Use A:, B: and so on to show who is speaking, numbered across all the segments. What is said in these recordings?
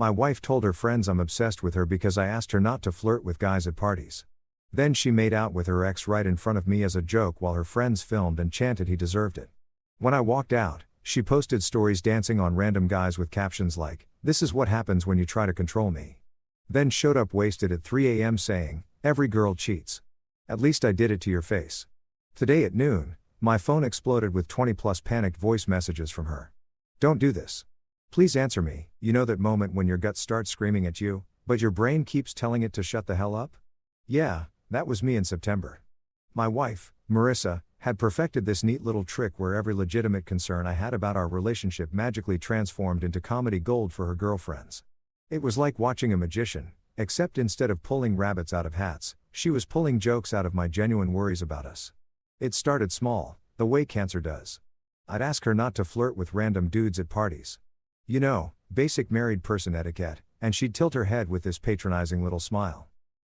A: My wife told her friends I'm obsessed with her because I asked her not to flirt with guys at parties. Then she made out with her ex right in front of me as a joke while her friends filmed and chanted he deserved it. When I walked out, she posted stories dancing on random guys with captions like, "This is what happens when you try to control me." Then showed up wasted at 3 a.m. saying, "Every girl cheats. At least I did it to your face." Today at noon, my phone exploded with 20+ panicked voice messages from her. "Don't do this. Please answer me." You know that moment when your gut starts screaming at you, but your brain keeps telling it to shut the hell up? Yeah, that was me in September. My wife, Marissa, had perfected this neat little trick where every legitimate concern I had about our relationship magically transformed into comedy gold for her girlfriends. It was like watching a magician, except instead of pulling rabbits out of hats, she was pulling jokes out of my genuine worries about us. It started small, the way cancer does. I'd ask her not to flirt with random dudes at parties. You know, basic married person etiquette, and she'd tilt her head with this patronizing little smile.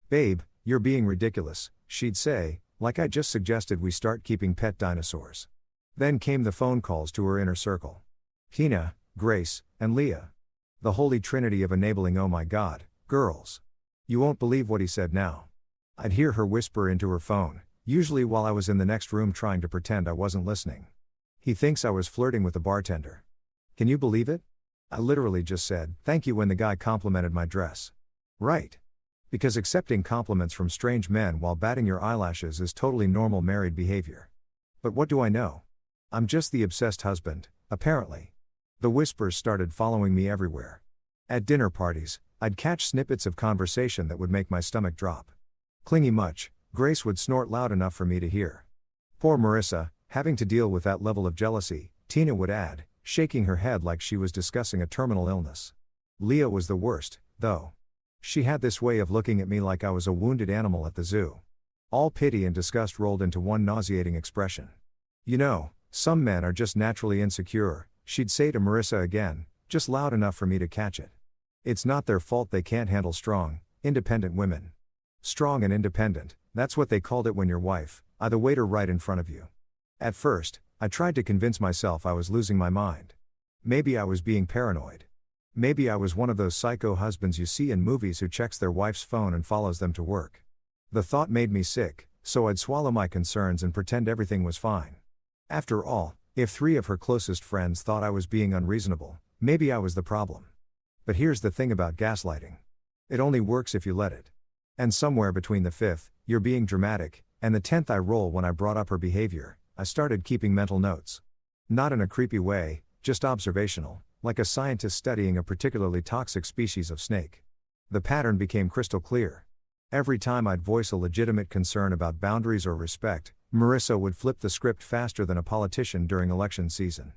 A: "Babe, you're being ridiculous," she'd say, like I just suggested we start keeping pet dinosaurs. Then came the phone calls to her inner circle. Tina, Grace, and Leah. The holy trinity of enabling. "Oh my God, girls. You won't believe what he said now." I'd hear her whisper into her phone, usually while I was in the next room trying to pretend I wasn't listening. "He thinks I was flirting with the bartender. Can you believe it? I literally just said, 'Thank you' when the guy complimented my dress." Right. Because accepting compliments from strange men while batting your eyelashes is totally normal married behavior. But what do I know? I'm just the obsessed husband, apparently. The whispers started following me everywhere. At dinner parties, I'd catch snippets of conversation that would make my stomach drop. "Clingy much," Grace would snort loud enough for me to hear. "Poor Marissa, having to deal with that level of jealousy," Tina would add, shaking her head like she was discussing a terminal illness. Leah was the worst, though. She had this way of looking at me like I was a wounded animal at the zoo. All pity and disgust rolled into one nauseating expression. "You know, some men are just naturally insecure," she'd say to Marissa again, just loud enough for me to catch it. "It's not their fault they can't handle strong, independent women." Strong and independent, that's what they called it when your wife, the waiter right in front of you. At first, I tried to convince myself I was losing my mind. Maybe I was being paranoid. Maybe I was one of those psycho husbands you see in movies who checks their wife's phone and follows them to work. The thought made me sick, so I'd swallow my concerns and pretend everything was fine. After all, if 3 of her closest friends thought I was being unreasonable, maybe I was the problem. But here's the thing about gaslighting. It only works if you let it. And somewhere between the 5th, "you're being dramatic," and the 10th eye roll when I brought up her behavior, I started keeping mental notes. Not in a creepy way, just observational, like a scientist studying a particularly toxic species of snake. The pattern became crystal clear. Every time I'd voice a legitimate concern about boundaries or respect, Marissa would flip the script faster than a politician during election season.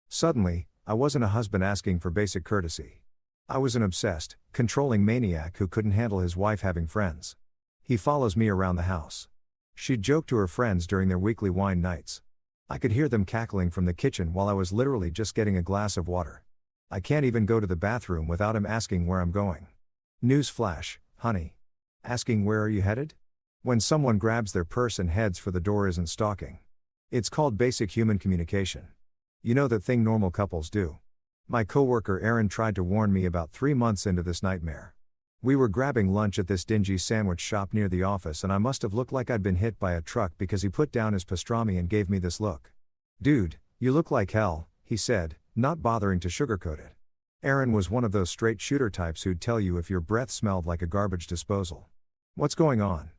A: Suddenly, I wasn't a husband asking for basic courtesy. I was an obsessed, controlling maniac who couldn't handle his wife having friends. "He follows me around the house." She'd joke to her friends during their weekly wine nights. I could hear them cackling from the kitchen while I was literally just getting a glass of water. I can't even go to the bathroom without him asking where I'm going. Newsflash, honey. Asking where are you headed? When someone grabs their purse and heads for the door isn't stalking. It's called basic human communication. You know that thing normal couples do. My coworker Aaron tried to warn me about 3 months into this nightmare. We were grabbing lunch at this dingy sandwich shop near the office and I must have looked like I'd been hit by a truck because he put down his pastrami and gave me this look. "Dude, you look like hell," he said, not bothering to sugarcoat it. Aaron was one of those straight shooter types who'd tell you if your breath smelled like a garbage disposal. What's going on?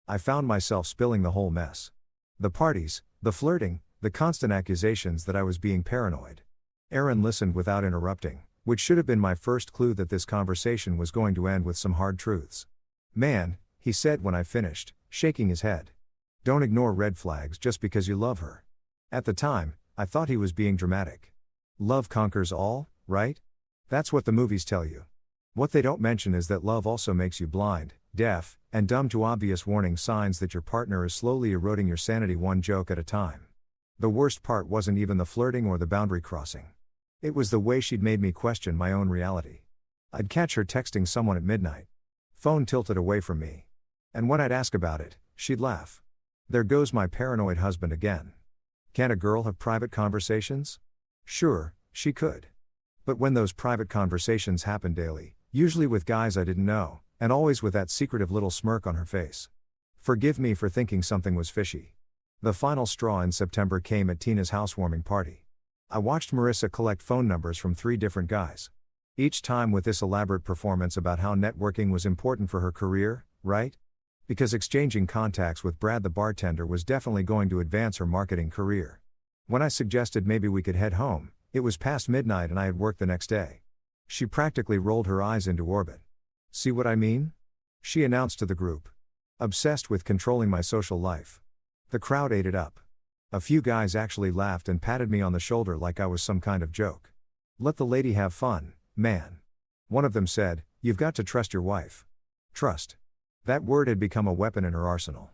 A: I found myself spilling the whole mess. The parties, the flirting, the constant accusations that I was being paranoid. Aaron listened without interrupting, which should have been my first clue that this conversation was going to end with some hard truths. "Man," he said when I finished, shaking his head. "Don't ignore red flags just because you love her." At the time, I thought he was being dramatic. Love conquers all, right? That's what the movies tell you. What they don't mention is that love also makes you blind, deaf, and dumb to obvious warning signs that your partner is slowly eroding your sanity one joke at a time. The worst part wasn't even the flirting or the boundary crossing. It was the way she'd made me question my own reality. I'd catch her texting someone at midnight. Phone tilted away from me. And when I'd ask about it, she'd laugh. There goes my paranoid husband again. Can't a girl have private conversations? Sure, she could. But when those private conversations happen daily, Usually with guys I didn't know, and always with that secretive little smirk on her face. Forgive me for thinking something was fishy. The final straw in September came at Tina's housewarming party. I watched Marissa collect phone numbers from 3 different guys. Each time with this elaborate performance about how networking was important for her career, right? Because exchanging contacts with Brad the bartender was definitely going to advance her marketing career. When I suggested maybe we could head home, it was past midnight and I had work the next day. She practically rolled her eyes into orbit. See what I mean? She announced to the group. Obsessed with controlling my social life. The crowd ate it up. A few guys actually laughed and patted me on the shoulder like I was some kind of joke. Let the lady have fun, man. One of them said, "You've got to trust your wife." Trust. That word had become a weapon in her arsenal.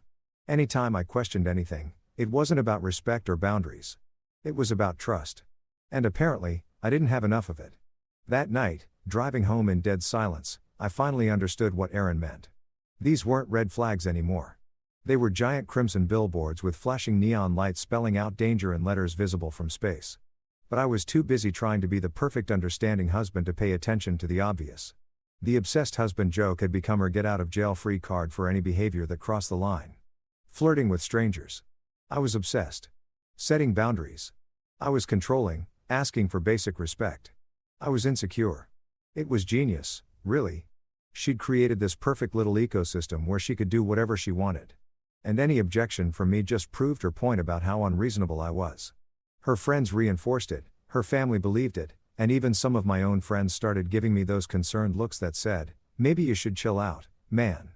A: Anytime I questioned anything, it wasn't about respect or boundaries. It was about trust. And apparently, I didn't have enough of it. That night, driving home in dead silence, I finally understood what Erin meant. These weren't red flags anymore. They were giant crimson billboards with flashing neon lights spelling out danger in letters visible from space. But I was too busy trying to be the perfect understanding husband to pay attention to the obvious. The obsessed husband joke had become her get-out-of-jail-free card for any behavior that crossed the line. Flirting with strangers. I was obsessed. Setting boundaries. I was controlling, asking for basic respect. I was insecure. It was genius, really. She'd created this perfect little ecosystem where she could do whatever she wanted. And any objection from me just proved her point about how unreasonable I was. Her friends reinforced it, her family believed it, and even some of my own friends started giving me those concerned looks that said, "Maybe you should chill out, man."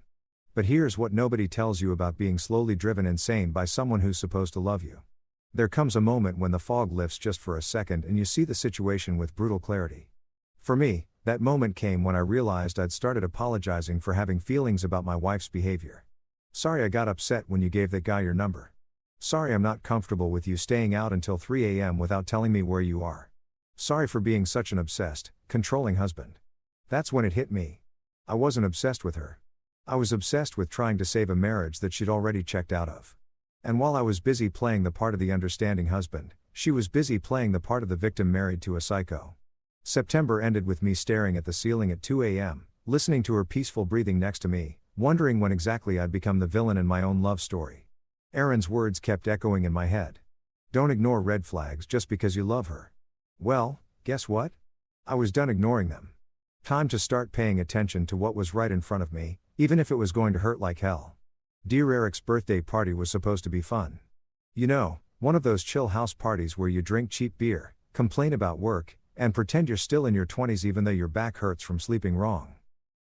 A: But here's what nobody tells you about being slowly driven insane by someone who's supposed to love you. There comes a moment when the fog lifts just for a second and you see the situation with brutal clarity. For me, that moment came when I realized I'd started apologizing for having feelings about my wife's behavior. Sorry I got upset when you gave that guy your number. Sorry I'm not comfortable with you staying out until 3 a.m. without telling me where you are. Sorry for being such an obsessed, controlling husband. That's when it hit me. I wasn't obsessed with her. I was obsessed with trying to save a marriage that she'd already checked out of. And while I was busy playing the part of the understanding husband, she was busy playing the part of the victim married to a psycho. September ended with me staring at the ceiling at 2 a.m., listening to her peaceful breathing next to me, wondering when exactly I'd become the villain in my own love story. Erin's words kept echoing in my head. Don't ignore red flags just because you love her. Well, guess what? I was done ignoring them. Time to start paying attention to what was right in front of me, even if it was going to hurt like hell. Dear Eric's birthday party was supposed to be fun. You know, one of those chill house parties where you drink cheap beer, complain about work, and pretend you're still in your 20s even though your back hurts from sleeping wrong.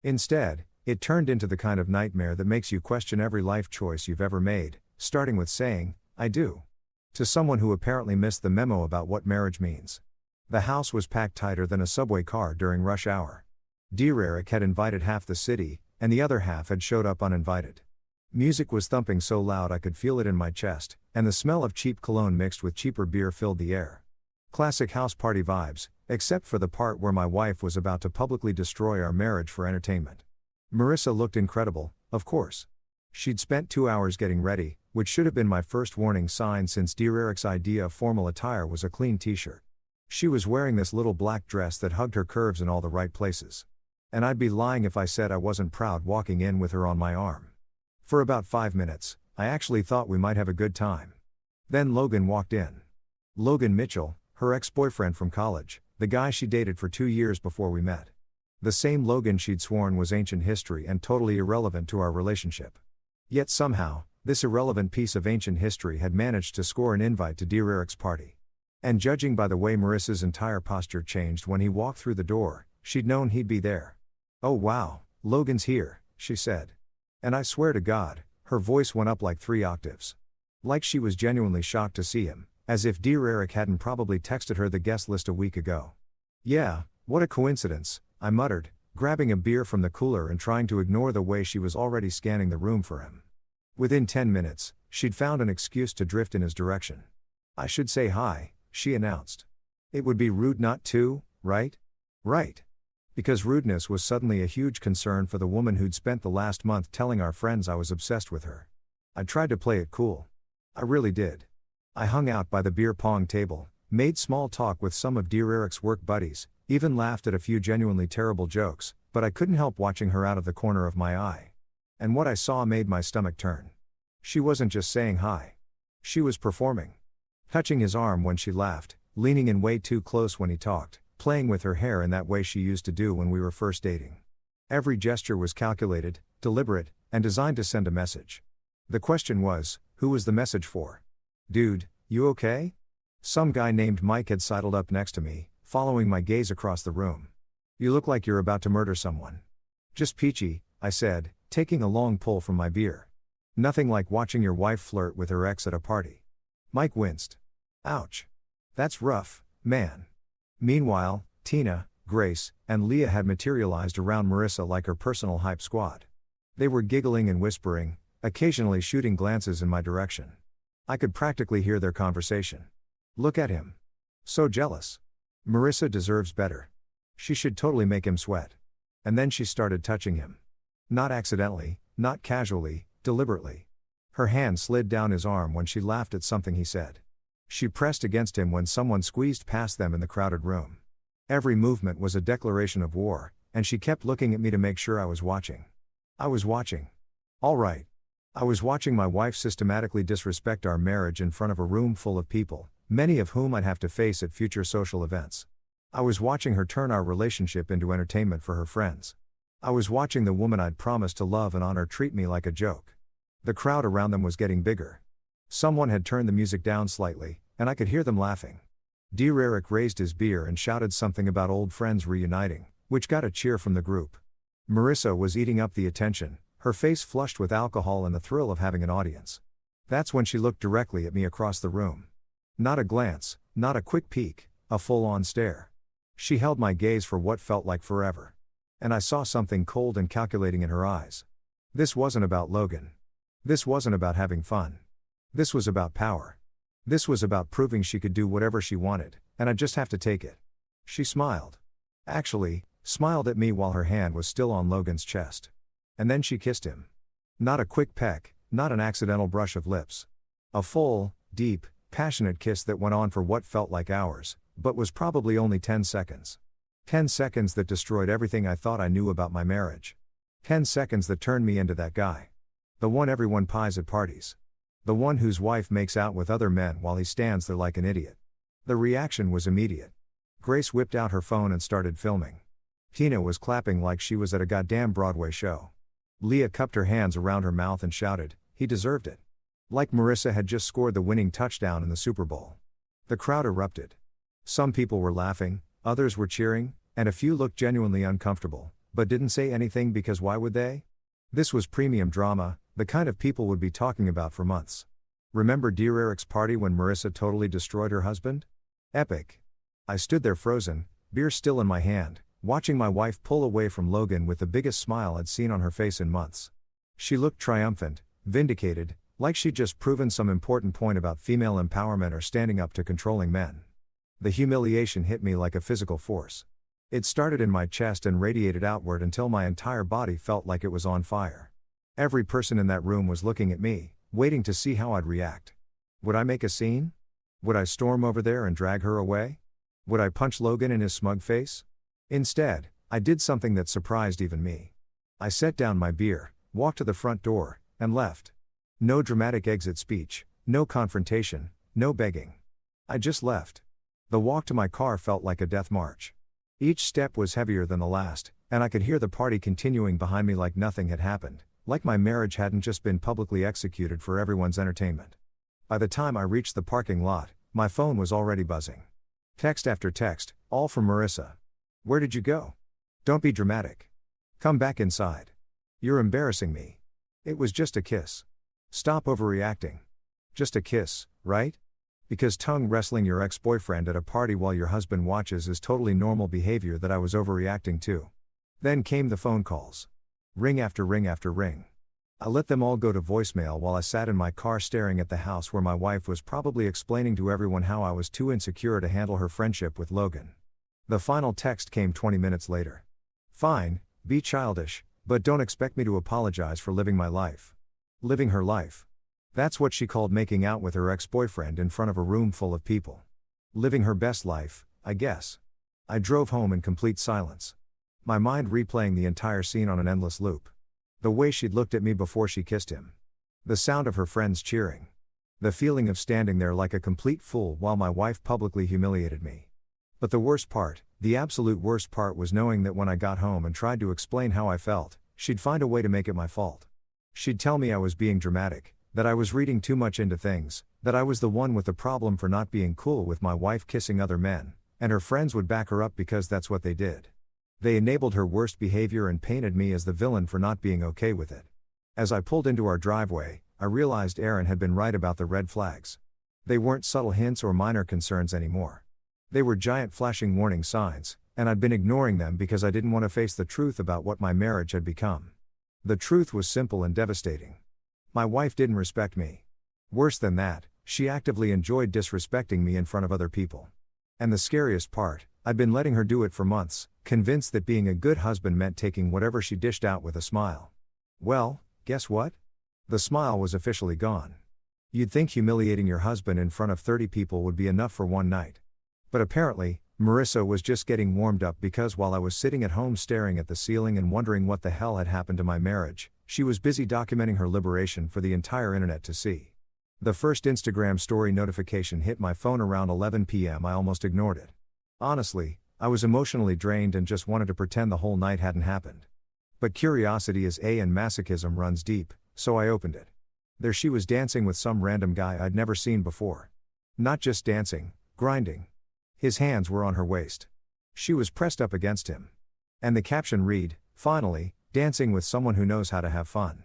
A: Instead, it turned into the kind of nightmare that makes you question every life choice you've ever made, starting with saying, "I do," to someone who apparently missed the memo about what marriage means. The house was packed tighter than a subway car during rush hour. Dear Eric had invited half the city, and the other half had showed up uninvited. Music was thumping so loud I could feel it in my chest, and the smell of cheap cologne mixed with cheaper beer filled the air. Classic house party vibes, except for the part where my wife was about to publicly destroy our marriage for entertainment. Marissa looked incredible, of course. She'd spent 2 hours getting ready, which should have been my first warning sign since Dear Eric's idea of formal attire was a clean t-shirt. She was wearing this little black dress that hugged her curves in all the right places. And I'd be lying if I said I wasn't proud walking in with her on my arm. For about 5 minutes, I actually thought we might have a good time. Then Logan walked in. Logan Mitchell, her ex-boyfriend from college, the guy she dated for 2 years before we met. The same Logan she'd sworn was ancient history and totally irrelevant to our relationship. Yet somehow, this irrelevant piece of ancient history had managed to score an invite to Dear Eric's party. And judging by the way Marissa's entire posture changed when he walked through the door, she'd known he'd be there. "Oh wow, Logan's here," she said. And I swear to God, her voice went up like 3 octaves. Like she was genuinely shocked to see him, as if Dear Eric hadn't probably texted her the guest list a week ago. "Yeah, what a coincidence," I muttered, grabbing a beer from the cooler and trying to ignore the way she was already scanning the room for him. Within 10 minutes, she'd found an excuse to drift in his direction. "I should say hi," she announced. "It would be rude not to, right?" Right. Because rudeness was suddenly a huge concern for the woman who'd spent the last month telling our friends I was obsessed with her. I tried to play it cool. I really did. I hung out by the beer pong table, made small talk with some of Dear Eric's work buddies, even laughed at a few genuinely terrible jokes, but I couldn't help watching her out of the corner of my eye. And what I saw made my stomach turn. She wasn't just saying hi. She was performing. Touching his arm when she laughed, leaning in way too close when he talked, playing with her hair in that way she used to do when we were first dating. Every gesture was calculated, deliberate, and designed to send a message. The question was, who was the message for? Dude, you okay? Some guy named Mike had sidled up next to me, following my gaze across the room. You look like you're about to murder someone. Just peachy, I said, taking a long pull from my beer. Nothing like watching your wife flirt with her ex at a party. Mike winced. Ouch. That's rough, man. Meanwhile, Tina, Grace, and Leah had materialized around Marissa like her personal hype squad. They were giggling and whispering, occasionally shooting glances in my direction. I could practically hear their conversation. Look at him. So jealous. Marissa deserves better. She should totally make him sweat. And then she started touching him. Not accidentally, not casually, deliberately. Her hand slid down his arm when she laughed at something he said. She pressed against him when someone squeezed past them in the crowded room. Every movement was a declaration of war, and she kept looking at me to make sure I was watching. I was watching. All right. I was watching my wife systematically disrespect our marriage in front of a room full of people, many of whom I'd have to face at future social events. I was watching her turn our relationship into entertainment for her friends. I was watching the woman I'd promised to love and honor treat me like a joke. The crowd around them was getting bigger. Someone had turned the music down slightly, and I could hear them laughing. Eric raised his beer and shouted something about old friends reuniting, which got a cheer from the group. Marissa was eating up the attention, her face flushed with alcohol and the thrill of having an audience. That's when she looked directly at me across the room. Not a glance, not a quick peek, a full-on stare. She held my gaze for what felt like forever. And I saw something cold and calculating in her eyes. This wasn't about Logan. This wasn't about having fun. This was about power. This was about proving she could do whatever she wanted, and I'd just have to take it. She smiled. Actually, smiled at me while her hand was still on Logan's chest. And then she kissed him. Not a quick peck, not an accidental brush of lips. A full, deep, passionate kiss that went on for what felt like hours, but was probably only 10 seconds. 10 seconds that destroyed everything I thought I knew about my marriage. 10 seconds that turned me into that guy. The one everyone pies at parties. The one whose wife makes out with other men while he stands there like an idiot. The reaction was immediate. Grace whipped out her phone and started filming. Tina was clapping like she was at a goddamn Broadway show. Leah cupped her hands around her mouth and shouted, "He deserved it." Like Marissa had just scored the winning touchdown in the Super Bowl. The crowd erupted. Some people were laughing, others were cheering, and a few looked genuinely uncomfortable, but didn't say anything because why would they? This was premium drama, the kind of people would be talking about for months. Remember Eric's party when Marissa totally destroyed her husband? Epic. I stood there frozen, beer still in my hand, watching my wife pull away from Logan with the biggest smile I'd seen on her face in months. She looked triumphant, vindicated, like she'd just proven some important point about female empowerment or standing up to controlling men. The humiliation hit me like a physical force. It started in my chest and radiated outward until my entire body felt like it was on fire. Every person in that room was looking at me, waiting to see how I'd react. Would I make a scene? Would I storm over there and drag her away? Would I punch Logan in his smug face? Instead, I did something that surprised even me. I set down my beer, walked to the front door, and left. No dramatic exit speech, no confrontation, no begging. I just left. The walk to my car felt like a death march. Each step was heavier than the last, and I could hear the party continuing behind me like nothing had happened, like my marriage hadn't just been publicly executed for everyone's entertainment. By the time I reached the parking lot, my phone was already buzzing. Text after text, all from Marissa. "Where did you go? Don't be dramatic. Come back inside. You're embarrassing me. It was just a kiss. Stop overreacting. Just a kiss, right? Because tongue wrestling your ex-boyfriend at a party while your husband watches is totally normal behavior that I was overreacting to." Then came the phone calls. Ring after ring after ring. I let them all go to voicemail while I sat in my car staring at the house where my wife was probably explaining to everyone how I was too insecure to handle her friendship with Logan. The final text came 20 minutes later. "Fine, be childish, but don't expect me to apologize for living my life." Living her life. That's what she called making out with her ex-boyfriend in front of a room full of people. Living her best life, I guess. I drove home in complete silence. My mind replaying the entire scene on an endless loop. The way she'd looked at me before she kissed him. The sound of her friends cheering. The feeling of standing there like a complete fool while my wife publicly humiliated me. But the worst part, the absolute worst part was knowing that when I got home and tried to explain how I felt, she'd find a way to make it my fault. She'd tell me I was being dramatic, that I was reading too much into things, that I was the one with the problem for not being cool with my wife kissing other men, and her friends would back her up because that's what they did. They enabled her worst behavior and painted me as the villain for not being okay with it. As I pulled into our driveway, I realized Aaron had been right about the red flags. They weren't subtle hints or minor concerns anymore. They were giant flashing warning signs, and I'd been ignoring them because I didn't want to face the truth about what my marriage had become. The truth was simple and devastating. My wife didn't respect me. Worse than that, she actively enjoyed disrespecting me in front of other people. And the scariest part, I'd been letting her do it for months, convinced that being a good husband meant taking whatever she dished out with a smile. Well, guess what? The smile was officially gone. You'd think humiliating your husband in front of 30 people would be enough for one night. But apparently, Marissa was just getting warmed up because while I was sitting at home staring at the ceiling and wondering what the hell had happened to my marriage, she was busy documenting her liberation for the entire internet to see. The first Instagram story notification hit my phone around 11 p.m. I almost ignored it. Honestly, I was emotionally drained and just wanted to pretend the whole night hadn't happened. But curiosity is and masochism runs deep, so I opened it. There she was dancing with some random guy I'd never seen before. Not just dancing, grinding. His hands were on her waist. She was pressed up against him. And the caption read, "Finally, dancing with someone who knows how to have fun.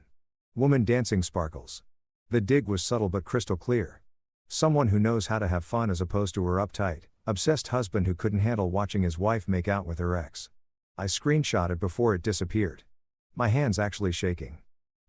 A: Woman dancing sparkles." The dig was subtle but crystal clear. Someone who knows how to have fun as opposed to her uptight, obsessed husband who couldn't handle watching his wife make out with her ex. I screenshot it before it disappeared. My hands actually shaking.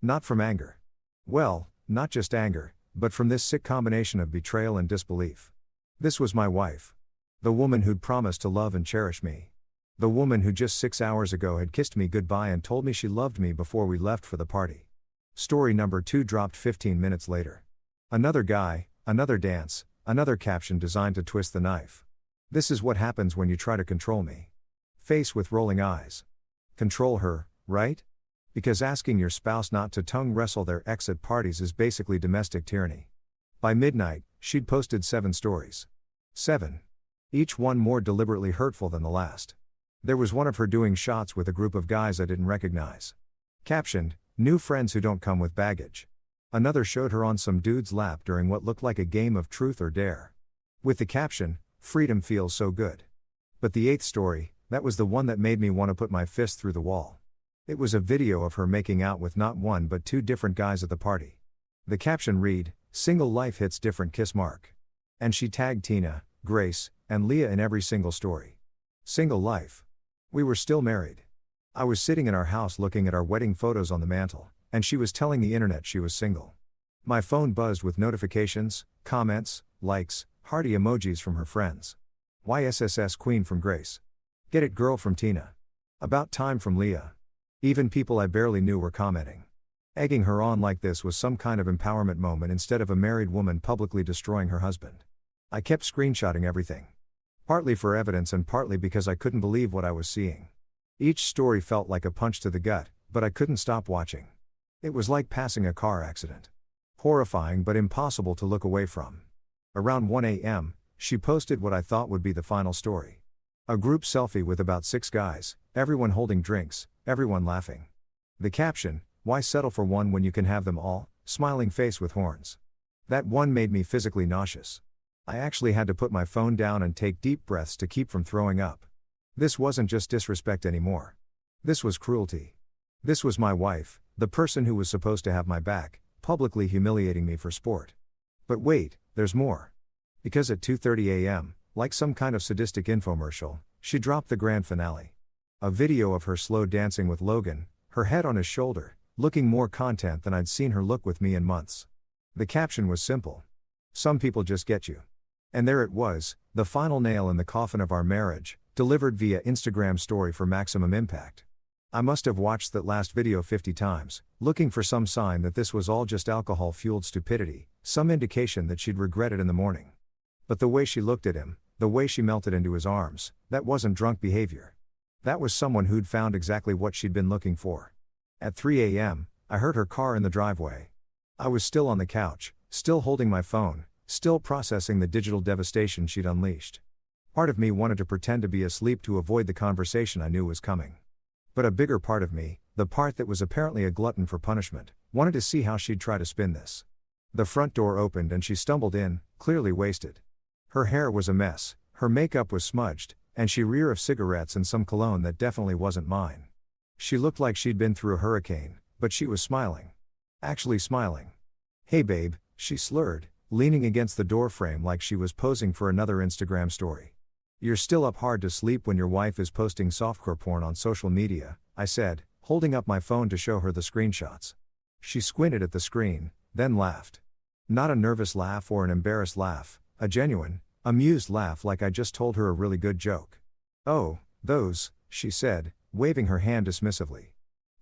A: Not from anger. Well, not just anger, but from this sick combination of betrayal and disbelief. This was my wife. The woman who'd promised to love and cherish me. The woman who just 6 hours ago had kissed me goodbye and told me she loved me before we left for the party. Story number 2 dropped 15 minutes later. Another guy, another dance, another caption designed to twist the knife. This is what happens when you try to control me. Face with rolling eyes. Control her, right? Because asking your spouse not to tongue wrestle their ex at parties is basically domestic tyranny. By midnight, she'd posted 7 stories. 7. Each one more deliberately hurtful than the last. There was one of her doing shots with a group of guys I didn't recognize. Captioned, "New friends who don't come with baggage." Another showed her on some dude's lap during what looked like a game of truth or dare. With the caption, "Freedom feels so good." But the 8th story, that was the one that made me want to put my fist through the wall. It was a video of her making out with not one but 2 different guys at the party. The caption read, "Single life hits different kiss mark." And she tagged Tina, Grace, and Leah in every single story. Single life. We were still married. I was sitting in our house looking at our wedding photos on the mantle, and she was telling the internet she was single. My phone buzzed with notifications, comments, likes, hearty emojis from her friends. YSSS Queen from Grace. Get it girl from Tina. About time from Leah. Even people I barely knew were commenting. Egging her on like this was some kind of empowerment moment instead of a married woman publicly destroying her husband. I kept screenshotting everything. Partly for evidence and partly because I couldn't believe what I was seeing. Each story felt like a punch to the gut, but I couldn't stop watching. It was like passing a car accident. Horrifying but impossible to look away from. Around 1 a.m., she posted what I thought would be the final story. A group selfie with about 6 guys, everyone holding drinks, everyone laughing. The caption, "Why settle for one when you can have them all, smiling face with horns." That one made me physically nauseous. I actually had to put my phone down and take deep breaths to keep from throwing up. This wasn't just disrespect anymore. This was cruelty. This was my wife, the person who was supposed to have my back, publicly humiliating me for sport. But wait, there's more. Because at 2:30 a.m., like some kind of sadistic infomercial, she dropped the grand finale. A video of her slow dancing with Logan, her head on his shoulder, looking more content than I'd seen her look with me in months. The caption was simple. "Some people just get you." And there it was, the final nail in the coffin of our marriage, delivered via Instagram story for maximum impact. I must have watched that last video 50 times, looking for some sign that this was all just alcohol-fueled stupidity, some indication that she'd regret it in the morning. But the way she looked at him, the way she melted into his arms, that wasn't drunk behavior. That was someone who'd found exactly what she'd been looking for. At 3 a.m., I heard her car in the driveway. I was still on the couch, still holding my phone, still processing the digital devastation she'd unleashed. Part of me wanted to pretend to be asleep to avoid the conversation I knew was coming. But a bigger part of me, the part that was apparently a glutton for punishment, wanted to see how she'd try to spin this. The front door opened and she stumbled in, clearly wasted. Her hair was a mess, her makeup was smudged, and she reeked of cigarettes and some cologne that definitely wasn't mine. She looked like she'd been through a hurricane, but she was smiling. Actually smiling. "Hey babe," she slurred, leaning against the doorframe like she was posing for another Instagram story. "You're still up hard to sleep when your wife is posting softcore porn on social media," I said, holding up my phone to show her the screenshots. She squinted at the screen, then laughed. Not a nervous laugh or an embarrassed laugh, a genuine, amused laugh like I just told her a really good joke. "Oh, those," she said, waving her hand dismissively.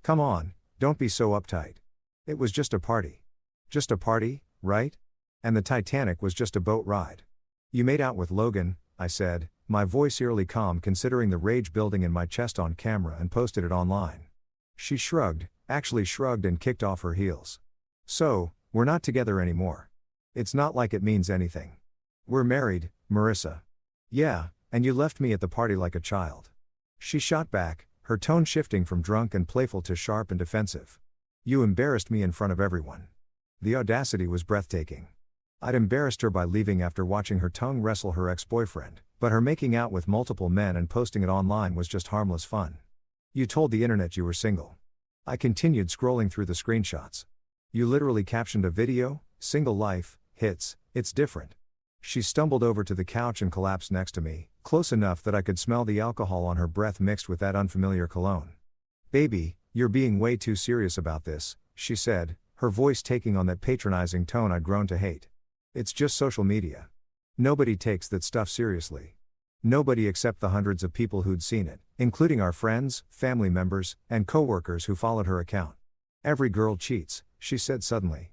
A: "Come on, don't be so uptight. It was just a party. Just a party, right? And the Titanic was just a boat ride." "You made out with Logan," I said, my voice eerily calm considering the rage building in my chest on camera, and posted it online. She shrugged, actually shrugged, and kicked off her heels. "So, we're not together anymore. It's not like it means anything. We're married, Marissa." "Yeah, and you left me at the party like a child." She shot back, her tone shifting from drunk and playful to sharp and defensive. "You embarrassed me in front of everyone." The audacity was breathtaking. I'd embarrassed her by leaving after watching her tongue wrestle her ex-boyfriend, but her making out with multiple men and posting it online was just harmless fun. "You told the internet you were single." I continued scrolling through the screenshots. "You literally captioned a video, 'Single life, hits, it's different.'" She stumbled over to the couch and collapsed next to me, close enough that I could smell the alcohol on her breath mixed with that unfamiliar cologne. "Baby, you're being way too serious about this," she said, her voice taking on that patronizing tone I'd grown to hate. "It's just social media. Nobody takes that stuff seriously. Nobody except the hundreds of people who'd seen it, including our friends, family members, and coworkers who followed her account. Every girl cheats," she said suddenly.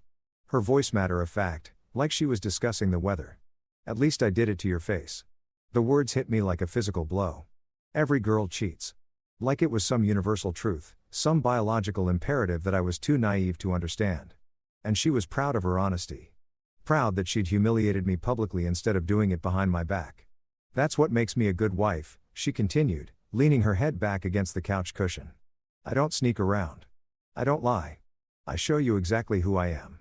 A: Her voice matter of fact, like she was discussing the weather. "At least I did it to your face." The words hit me like a physical blow. Every girl cheats. Like it was some universal truth, some biological imperative that I was too naive to understand. And she was proud of her honesty. Proud that she'd humiliated me publicly instead of doing it behind my back. "That's what makes me a good wife," she continued, leaning her head back against the couch cushion. "I don't sneak around. I don't lie. I show you exactly who I am."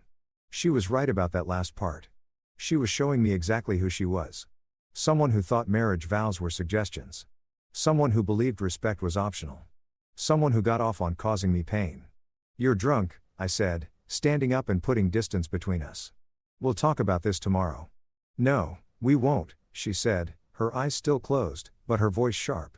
A: She was right about that last part. She was showing me exactly who she was. Someone who thought marriage vows were suggestions. Someone who believed respect was optional. Someone who got off on causing me pain. "You're drunk," I said, standing up and putting distance between us. "We'll talk about this tomorrow." "No, we won't," she said, her eyes still closed, but her voice sharp.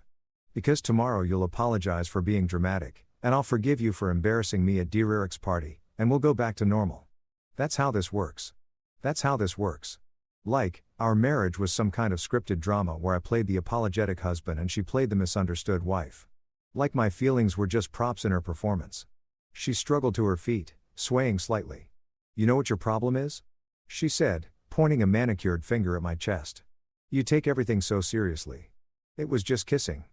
A: "Because tomorrow you'll apologize for being dramatic, and I'll forgive you for embarrassing me at dear Eric's party, and we'll go back to normal. That's how this works. That's how this works." Like, our marriage was some kind of scripted drama where I played the apologetic husband and she played the misunderstood wife. Like my feelings were just props in her performance. She struggled to her feet, swaying slightly. "You know what your problem is?" she said, pointing a manicured finger at my chest. "You take everything so seriously. It was just kissing.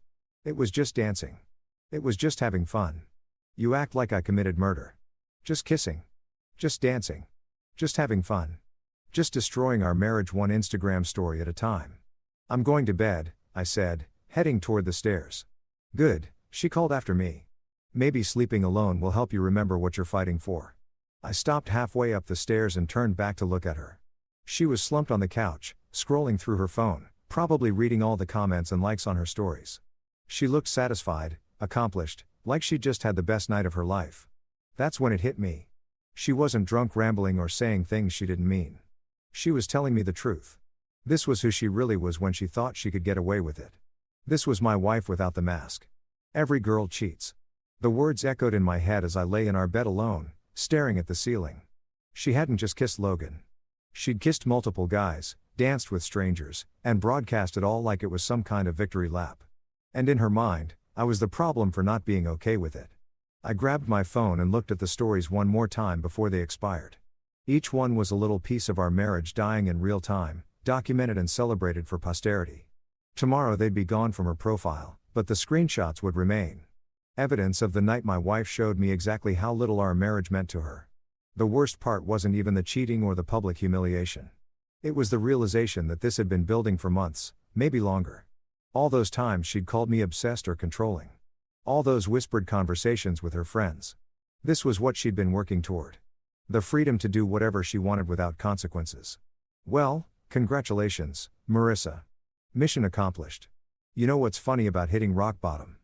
A: It was just dancing. It was just having fun. You act like I committed murder. Just kissing. Just dancing. Just having fun. Just destroying our marriage one Instagram story at a time." "I'm going to bed," I said, heading toward the stairs. "Good," she called after me. "Maybe sleeping alone will help you remember what you're fighting for." I stopped halfway up the stairs and turned back to look at her. She was slumped on the couch, scrolling through her phone, probably reading all the comments and likes on her stories. She looked satisfied, accomplished, like she'd just had the best night of her life. That's when it hit me. She wasn't drunk rambling or saying things she didn't mean. She was telling me the truth. This was who she really was when she thought she could get away with it. This was my wife without the mask. Every girl cheats. The words echoed in my head as I lay in our bed alone, staring at the ceiling. She hadn't just kissed Logan. She'd kissed multiple guys, danced with strangers, and broadcast it all like it was some kind of victory lap. And in her mind, I was the problem for not being okay with it. I grabbed my phone and looked at the stories one more time before they expired. Each one was a little piece of our marriage dying in real time, documented and celebrated for posterity. Tomorrow they'd be gone from her profile, But the screenshots would remain. Evidence of the night my wife showed me exactly how little our marriage meant to her. The worst part wasn't even the cheating or the public humiliation. It was the realization that this had been building for months, maybe longer. All those times she'd called me obsessed or controlling. All those whispered conversations with her friends. This was what she'd been working toward. The freedom to do whatever she wanted without consequences. Well, congratulations, Marissa. Mission accomplished. You know what's funny about hitting rock bottom?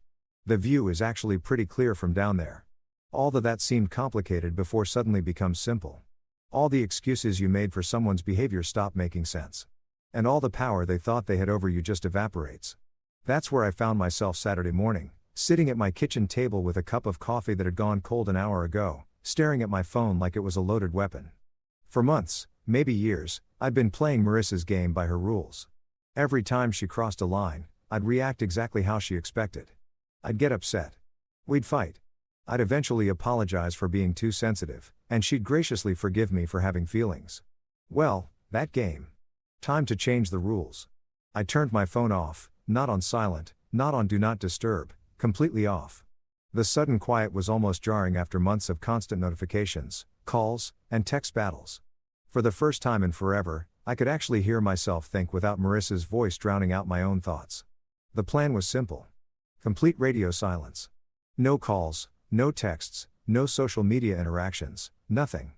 A: The view is actually pretty clear from down there. All that seemed complicated before suddenly becomes simple. All the excuses you made for someone's behavior stop making sense. And all the power they thought they had over you just evaporates. That's where I found myself Saturday morning, sitting at my kitchen table with a cup of coffee that had gone cold an hour ago, staring at my phone like it was a loaded weapon. For months, maybe years, I'd been playing Marissa's game by her rules. Every time she crossed a line, I'd react exactly how she expected. I'd get upset. We'd fight. I'd eventually apologize for being too sensitive, and she'd graciously forgive me for having feelings. Well, that game. Time to change the rules. I turned my phone off, not on silent, not on do not disturb, completely off. The sudden quiet was almost jarring after months of constant notifications, calls, and text battles. For the first time in forever, I could actually hear myself think without Marissa's voice drowning out my own thoughts. The plan was simple. Complete radio silence. No calls, no texts, no social media interactions, nothing.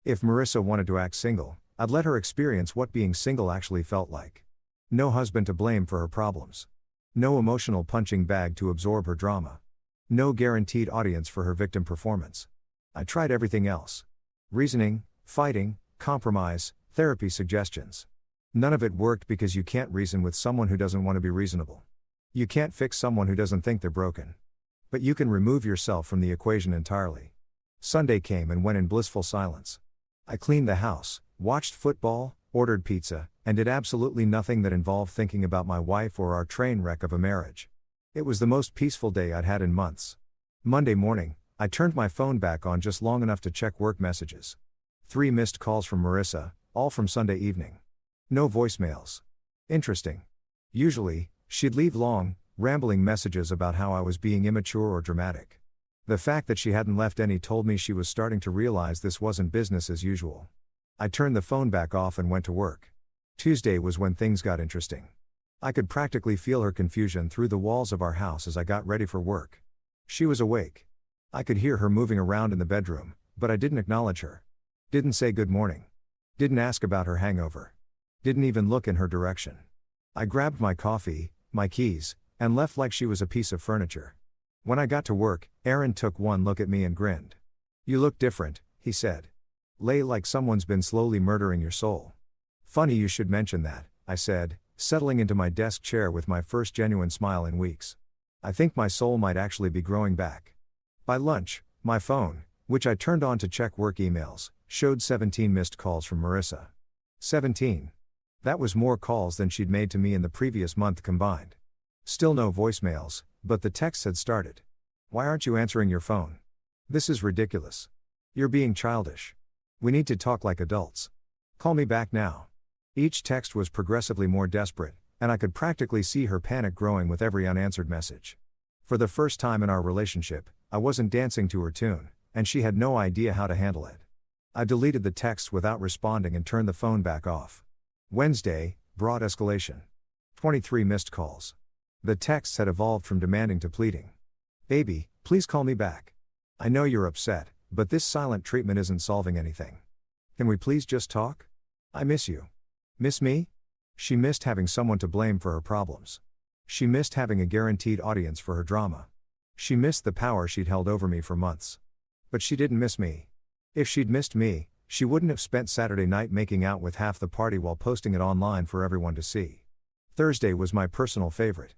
A: If Marissa wanted to act single, I'd let her experience what being single actually felt like. No husband to blame for her problems. No emotional punching bag to absorb her drama. No guaranteed audience for her victim performance. I tried everything else. Reasoning, fighting, compromise, therapy suggestions. None of it worked because you can't reason with someone who doesn't want to be reasonable. You can't fix someone who doesn't think they're broken. But you can remove yourself from the equation entirely. Sunday came and went in blissful silence. I cleaned the house, watched football, ordered pizza, and did absolutely nothing that involved thinking about my wife or our train wreck of a marriage. It was the most peaceful day I'd had in months. Monday morning, I turned my phone back on just long enough to check work messages. 3 missed calls from Marissa, all from Sunday evening. No voicemails. Interesting. Usually, she'd leave long, rambling messages about how I was being immature or dramatic. The fact that she hadn't left any told me she was starting to realize this wasn't business as usual. I turned the phone back off and went to work. Tuesday was when things got interesting. I could practically feel her confusion through the walls of our house as I got ready for work. She was awake. I could hear her moving around in the bedroom, but I didn't acknowledge her. Didn't say good morning. Didn't ask about her hangover. Didn't even look in her direction. I grabbed my coffee, my keys, and left like she was a piece of furniture. When I got to work, Aaron took one look at me and grinned. "You look different," he said. "Lay like someone's been slowly murdering your soul." "Funny you should mention that," I said, settling into my desk chair with my first genuine smile in weeks. "I think my soul might actually be growing back." By lunch, my phone, which I turned on to check work emails, showed 17 missed calls from Marissa. 17. That was more calls than she'd made to me in the previous month combined. Still no voicemails, but the texts had started. "Why aren't you answering your phone? This is ridiculous. You're being childish. We need to talk like adults. Call me back now." Each text was progressively more desperate, and I could practically see her panic growing with every unanswered message. For the first time in our relationship, I wasn't dancing to her tune, and she had no idea how to handle it. I deleted the texts without responding and turned the phone back off. Wednesday brought escalation. 23 missed calls. The texts had evolved from demanding to pleading. "Baby, please call me back. I know you're upset, but this silent treatment isn't solving anything. Can we please just talk? I miss you." Miss me? She missed having someone to blame for her problems. She missed having a guaranteed audience for her drama. She missed the power she'd held over me for months. But she didn't miss me. If she'd missed me, she wouldn't have spent Saturday night making out with half the party while posting it online for everyone to see. Thursday was my personal favorite.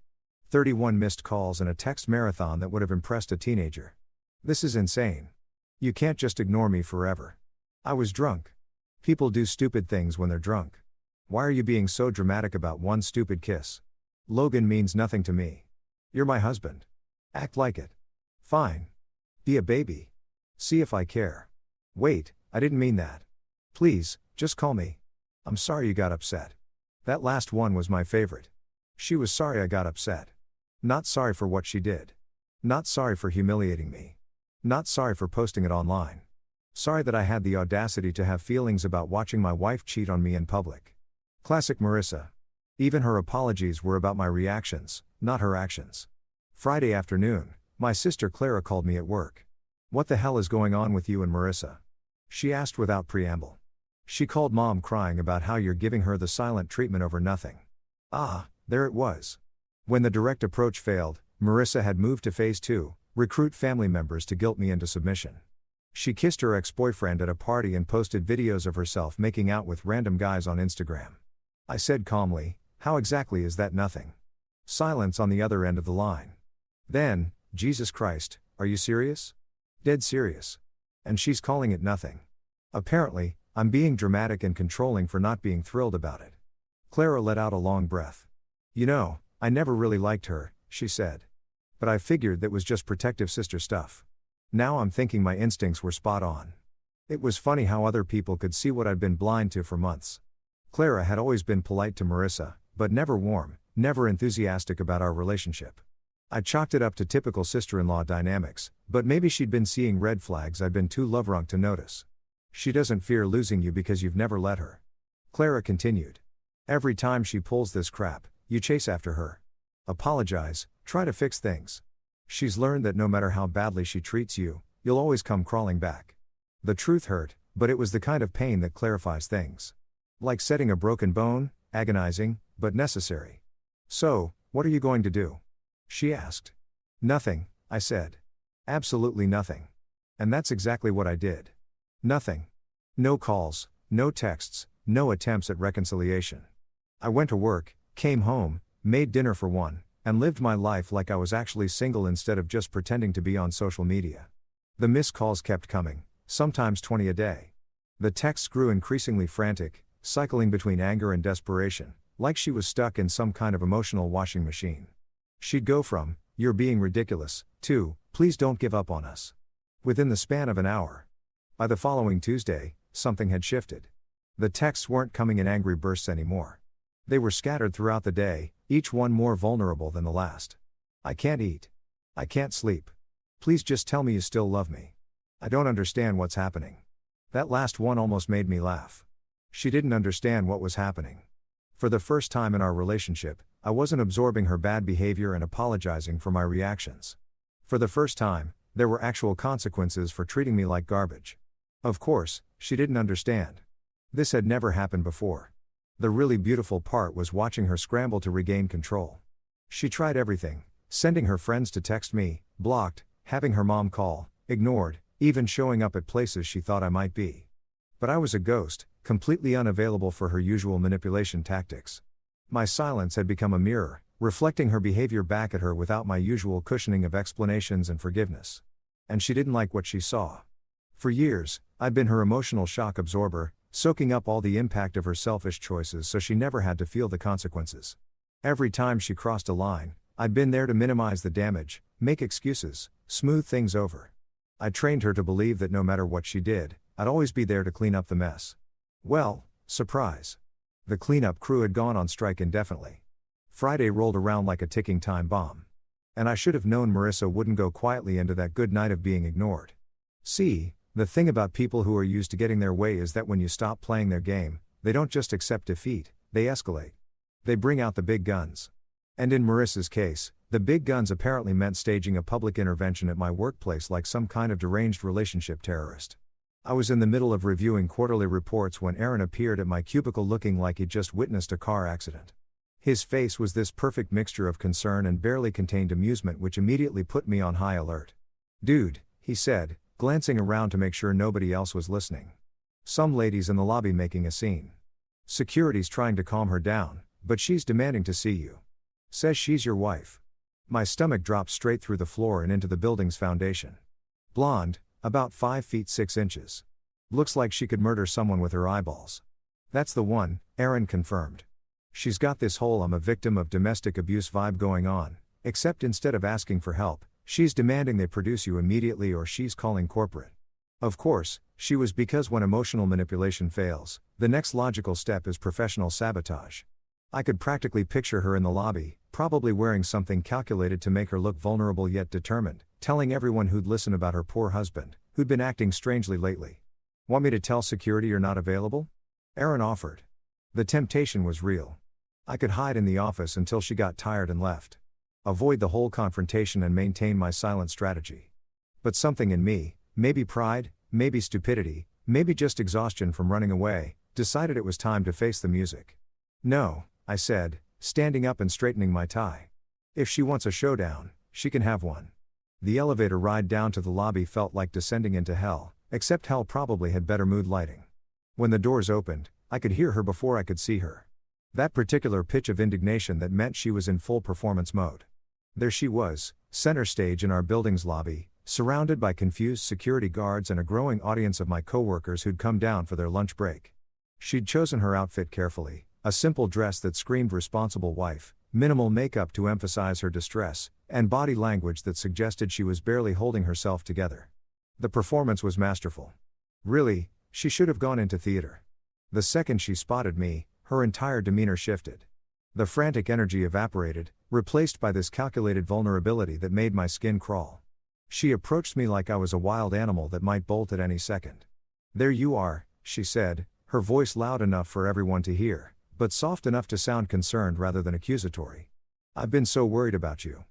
A: 31 missed calls and a text marathon that would have impressed a teenager. This is insane. You can't just ignore me forever. I was drunk. People do stupid things when they're drunk. Why are you being so dramatic about one stupid kiss? Logan means nothing to me. You're my husband. Act like it. Fine. Be a baby. See if I care. Wait, I didn't mean that. Please, just call me. I'm sorry you got upset. That last one was my favorite. She was sorry I got upset. Not sorry for what she did. Not sorry for humiliating me. Not sorry for posting it online. Sorry that I had the audacity to have feelings about watching my wife cheat on me in public. Classic Marissa. Even her apologies were about my reactions, not her actions. Friday afternoon, my sister Clara called me at work. "What the hell is going on with you and Marissa?" she asked without preamble. She called Mom crying about how you're giving her the silent treatment over nothing. Ah, there it was. When the direct approach failed, Marissa had moved to phase 2, recruit family members to guilt me into submission. She kissed her ex-boyfriend at a party and posted videos of herself making out with random guys on Instagram. I said calmly, "How exactly is that nothing?" Silence on the other end of the line. Then, "Jesus Christ, are you serious?" "Dead serious." And she's calling it nothing. Apparently, I'm being dramatic and controlling for not being thrilled about it. Clara let out a long breath. "You know, I never really liked her," she said. "But I figured that was just protective sister stuff. Now I'm thinking my instincts were spot on." It was funny how other people could see what I'd been blind to for months. Clara had always been polite to Marissa, but never warm, never enthusiastic about our relationship. I chalked it up to typical sister-in-law dynamics, but maybe she'd been seeing red flags I'd been too love-drunk to notice. "She doesn't fear losing you because you've never let her," Clara continued. "Every time she pulls this crap, you chase after her. Apologize, try to fix things. She's learned that no matter how badly she treats you, you'll always come crawling back." The truth hurt, but it was the kind of pain that clarifies things. Like setting a broken bone, agonizing, but necessary. "So, what are you going to do?" she asked. "Nothing," I said. "Absolutely nothing." And that's exactly what I did. Nothing. No calls, no texts, no attempts at reconciliation. I went to work, came home, made dinner for one, and lived my life like I was actually single instead of just pretending to be on social media. The missed calls kept coming, sometimes 20 a day. The texts grew increasingly frantic, cycling between anger and desperation, like she was stuck in some kind of emotional washing machine. She'd go from, "You're being ridiculous," to, "Please don't give up on us," within the span of an hour. By the following Tuesday, something had shifted. The texts weren't coming in angry bursts anymore. They were scattered throughout the day, each one more vulnerable than the last. "I can't eat. I can't sleep. Please just tell me you still love me. I don't understand what's happening." That last one almost made me laugh. She didn't understand what was happening. For the first time in our relationship, I wasn't absorbing her bad behavior and apologizing for my reactions. For the first time, there were actual consequences for treating me like garbage. Of course, she didn't understand. This had never happened before. The really beautiful part was watching her scramble to regain control. She tried everything, sending her friends to text me, blocked, having her mom call, ignored, even showing up at places she thought I might be. But I was a ghost, completely unavailable for her usual manipulation tactics. My silence had become a mirror, reflecting her behavior back at her without my usual cushioning of explanations and forgiveness. And she didn't like what she saw. For years, I'd been her emotional shock absorber, soaking up all the impact of her selfish choices so she never had to feel the consequences. Every time she crossed a line, I'd been there to minimize the damage, make excuses, smooth things over. I trained her to believe that no matter what she did, I'd always be there to clean up the mess. Well, surprise. The cleanup crew had gone on strike indefinitely. Friday rolled around like a ticking time bomb. And I should have known Marissa wouldn't go quietly into that good night of being ignored. See, the thing about people who are used to getting their way is that when you stop playing their game, they don't just accept defeat, they escalate. They bring out the big guns. And in Marissa's case, the big guns apparently meant staging a public intervention at my workplace like some kind of deranged relationship terrorist. I was in the middle of reviewing quarterly reports when Aaron appeared at my cubicle looking like he'd just witnessed a car accident. His face was this perfect mixture of concern and barely contained amusement which immediately put me on high alert. "Dude," he said, glancing around to make sure nobody else was listening. "Some lady's in the lobby making a scene. Security's trying to calm her down, but she's demanding to see you. Says she's your wife." My stomach dropped straight through the floor and into the building's foundation. "Blonde, about 5 feet 6 inches. Looks like she could murder someone with her eyeballs." "That's the one," Aaron confirmed. "She's got this whole 'I'm a victim of domestic abuse' vibe going on, except instead of asking for help, she's demanding they produce you immediately or she's calling corporate." Of course, she was, because when emotional manipulation fails, the next logical step is professional sabotage. I could practically picture her in the lobby, probably wearing something calculated to make her look vulnerable yet determined, telling everyone who'd listen about her poor husband, who'd been acting strangely lately. Want me to tell security you're not available? Aaron offered. The temptation was real. I could hide in the office until she got tired and left. Avoid the whole confrontation and maintain my silent strategy. But something in me, maybe pride, maybe stupidity, maybe just exhaustion from running away, decided it was time to face the music. No, I said, standing up and straightening my tie. If she wants a showdown, she can have one. The elevator ride down to the lobby felt like descending into hell, except hell probably had better mood lighting. When the doors opened, I could hear her before I could see her. That particular pitch of indignation that meant she was in full performance mode. There she was, center stage in our building's lobby, surrounded by confused security guards and a growing audience of my coworkers who'd come down for their lunch break. She'd chosen her outfit carefully, a simple dress that screamed responsible wife, minimal makeup to emphasize her distress, and body language that suggested she was barely holding herself together. The performance was masterful. Really, she should have gone into theater. The second she spotted me, her entire demeanor shifted. The frantic energy evaporated, replaced by this calculated vulnerability that made my skin crawl. She approached me like I was a wild animal that might bolt at any second. "There you are," she said, her voice loud enough for everyone to hear, but soft enough to sound concerned rather than accusatory. "I've been so worried about you."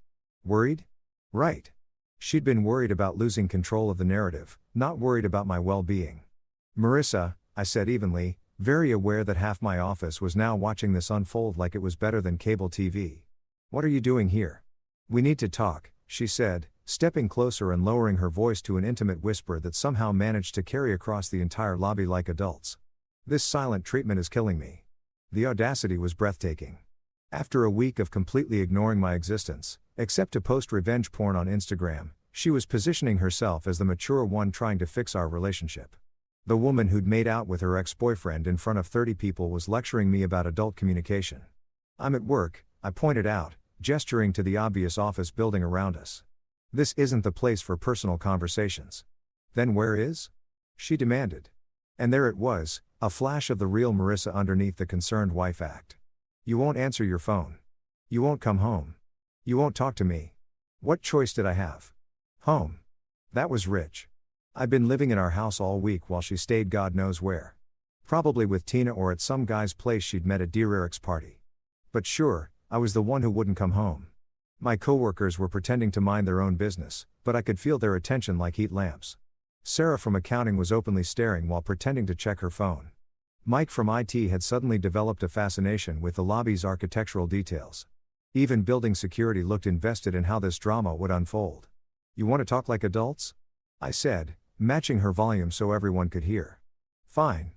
A: Worried? Right. She'd been worried about losing control of the narrative, not worried about my well-being. "Marissa," I said evenly, very aware that half my office was now watching this unfold like it was better than cable TV. "What are you doing here?" "We need to talk," she said, stepping closer and lowering her voice to an intimate whisper that somehow managed to carry across the entire lobby like adults. "This silent treatment is killing me." The audacity was breathtaking. After a week of completely ignoring my existence, except to post revenge porn on Instagram, she was positioning herself as the mature one trying to fix our relationship. The woman who'd made out with her ex-boyfriend in front of 30 people was lecturing me about adult communication. "I'm at work," I pointed out, gesturing to the obvious office building around us. "This isn't the place for personal conversations." "Then where is?" she demanded. And there it was, a flash of the real Marissa underneath the concerned wife act. "You won't answer your phone. You won't come home. You won't talk to me. What choice did I have? Home." That was rich. I'd been living in our house all week while she stayed God knows where. Probably with Tina or at some guy's place she'd met at Dear Eric's party. But sure, I was the one who wouldn't come home. My coworkers were pretending to mind their own business, but I could feel their attention like heat lamps. Sarah from accounting was openly staring while pretending to check her phone. Mike from IT had suddenly developed a fascination with the lobby's architectural details. Even building security looked invested in how this drama would unfold. "You want to talk like adults?" I said, matching her volume so everyone could hear. "Fine.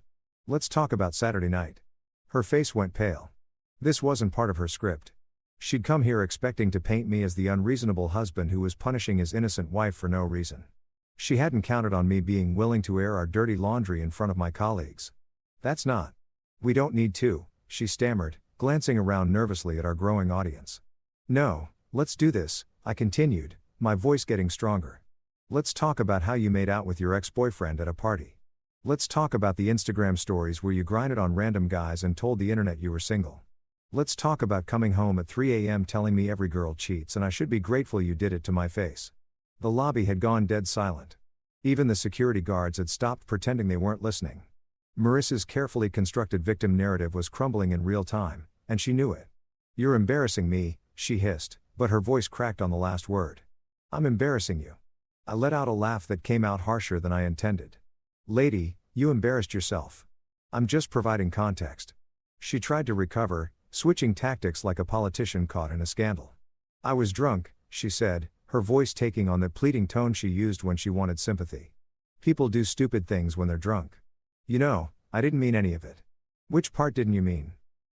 A: Let's talk about Saturday night." Her face went pale. This wasn't part of her script. She'd come here expecting to paint me as the unreasonable husband who was punishing his innocent wife for no reason. She hadn't counted on me being willing to air our dirty laundry in front of my colleagues. "That's not. We don't need to," she stammered, glancing around nervously at our growing audience. "No, let's do this," I continued, my voice getting stronger. "Let's talk about how you made out with your ex-boyfriend at a party. Let's talk about the Instagram stories where you grinded on random guys and told the internet you were single. Let's talk about coming home at 3 a.m. telling me every girl cheats and I should be grateful you did it to my face." The lobby had gone dead silent. Even the security guards had stopped pretending they weren't listening. Marissa's carefully constructed victim narrative was crumbling in real time, and she knew it. "You're embarrassing me," she hissed, but her voice cracked on the last word. "I'm embarrassing you." I let out a laugh that came out harsher than I intended. "Lady, you embarrassed yourself. I'm just providing context." She tried to recover, switching tactics like a politician caught in a scandal. "I was drunk," she said, her voice taking on the pleading tone she used when she wanted sympathy. "People do stupid things when they're drunk. You know, I didn't mean any of it." "Which part didn't you mean?"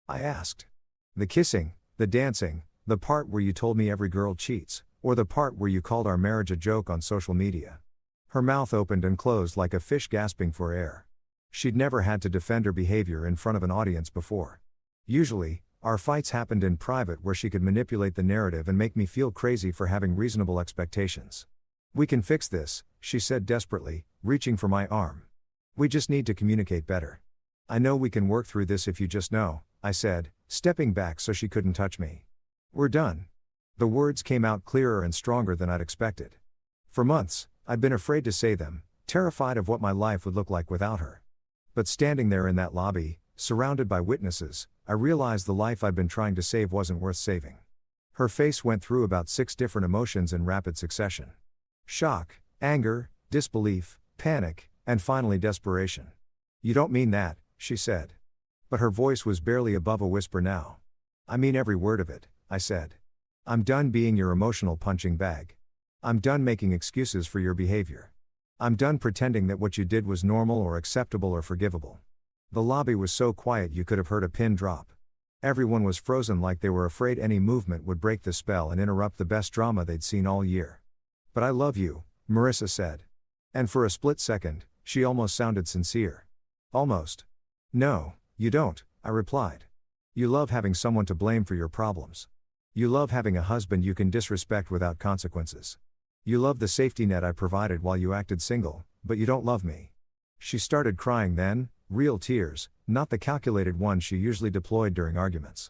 A: I asked. "The kissing, the dancing, the part where you told me every girl cheats, or the part where you called our marriage a joke on social media?" Her mouth opened and closed like a fish gasping for air. She'd never had to defend her behavior in front of an audience before. Usually, our fights happened in private where she could manipulate the narrative and make me feel crazy for having reasonable expectations. "We can fix this," she said desperately, reaching for my arm. "We just need to communicate better." "I know we can work through this if you just know," I said, stepping back so she couldn't touch me. We're done. The words came out clearer and stronger than I'd expected. For months, I'd been afraid to say them, terrified of what my life would look like without her. But standing there in that lobby, surrounded by witnesses, I realized the life I'd been trying to save wasn't worth saving. Her face went through about 6 different emotions in rapid succession. Shock, anger, disbelief, panic, and finally desperation. "You don't mean that," she said. But her voice was barely above a whisper now. "I mean every word of it," I said. "I'm done being your emotional punching bag. I'm done making excuses for your behavior. I'm done pretending that what you did was normal or acceptable or forgivable." The lobby was so quiet you could have heard a pin drop. Everyone was frozen like they were afraid any movement would break the spell and interrupt the best drama they'd seen all year. "But I love you," Marissa said. And for a split second, she almost sounded sincere. "Almost." "No, you don't," I replied. "You love having someone to blame for your problems. You love having a husband you can disrespect without consequences. You love the safety net I provided while you acted single, but you don't love me." She started crying then, real tears, not the calculated ones she usually deployed during arguments.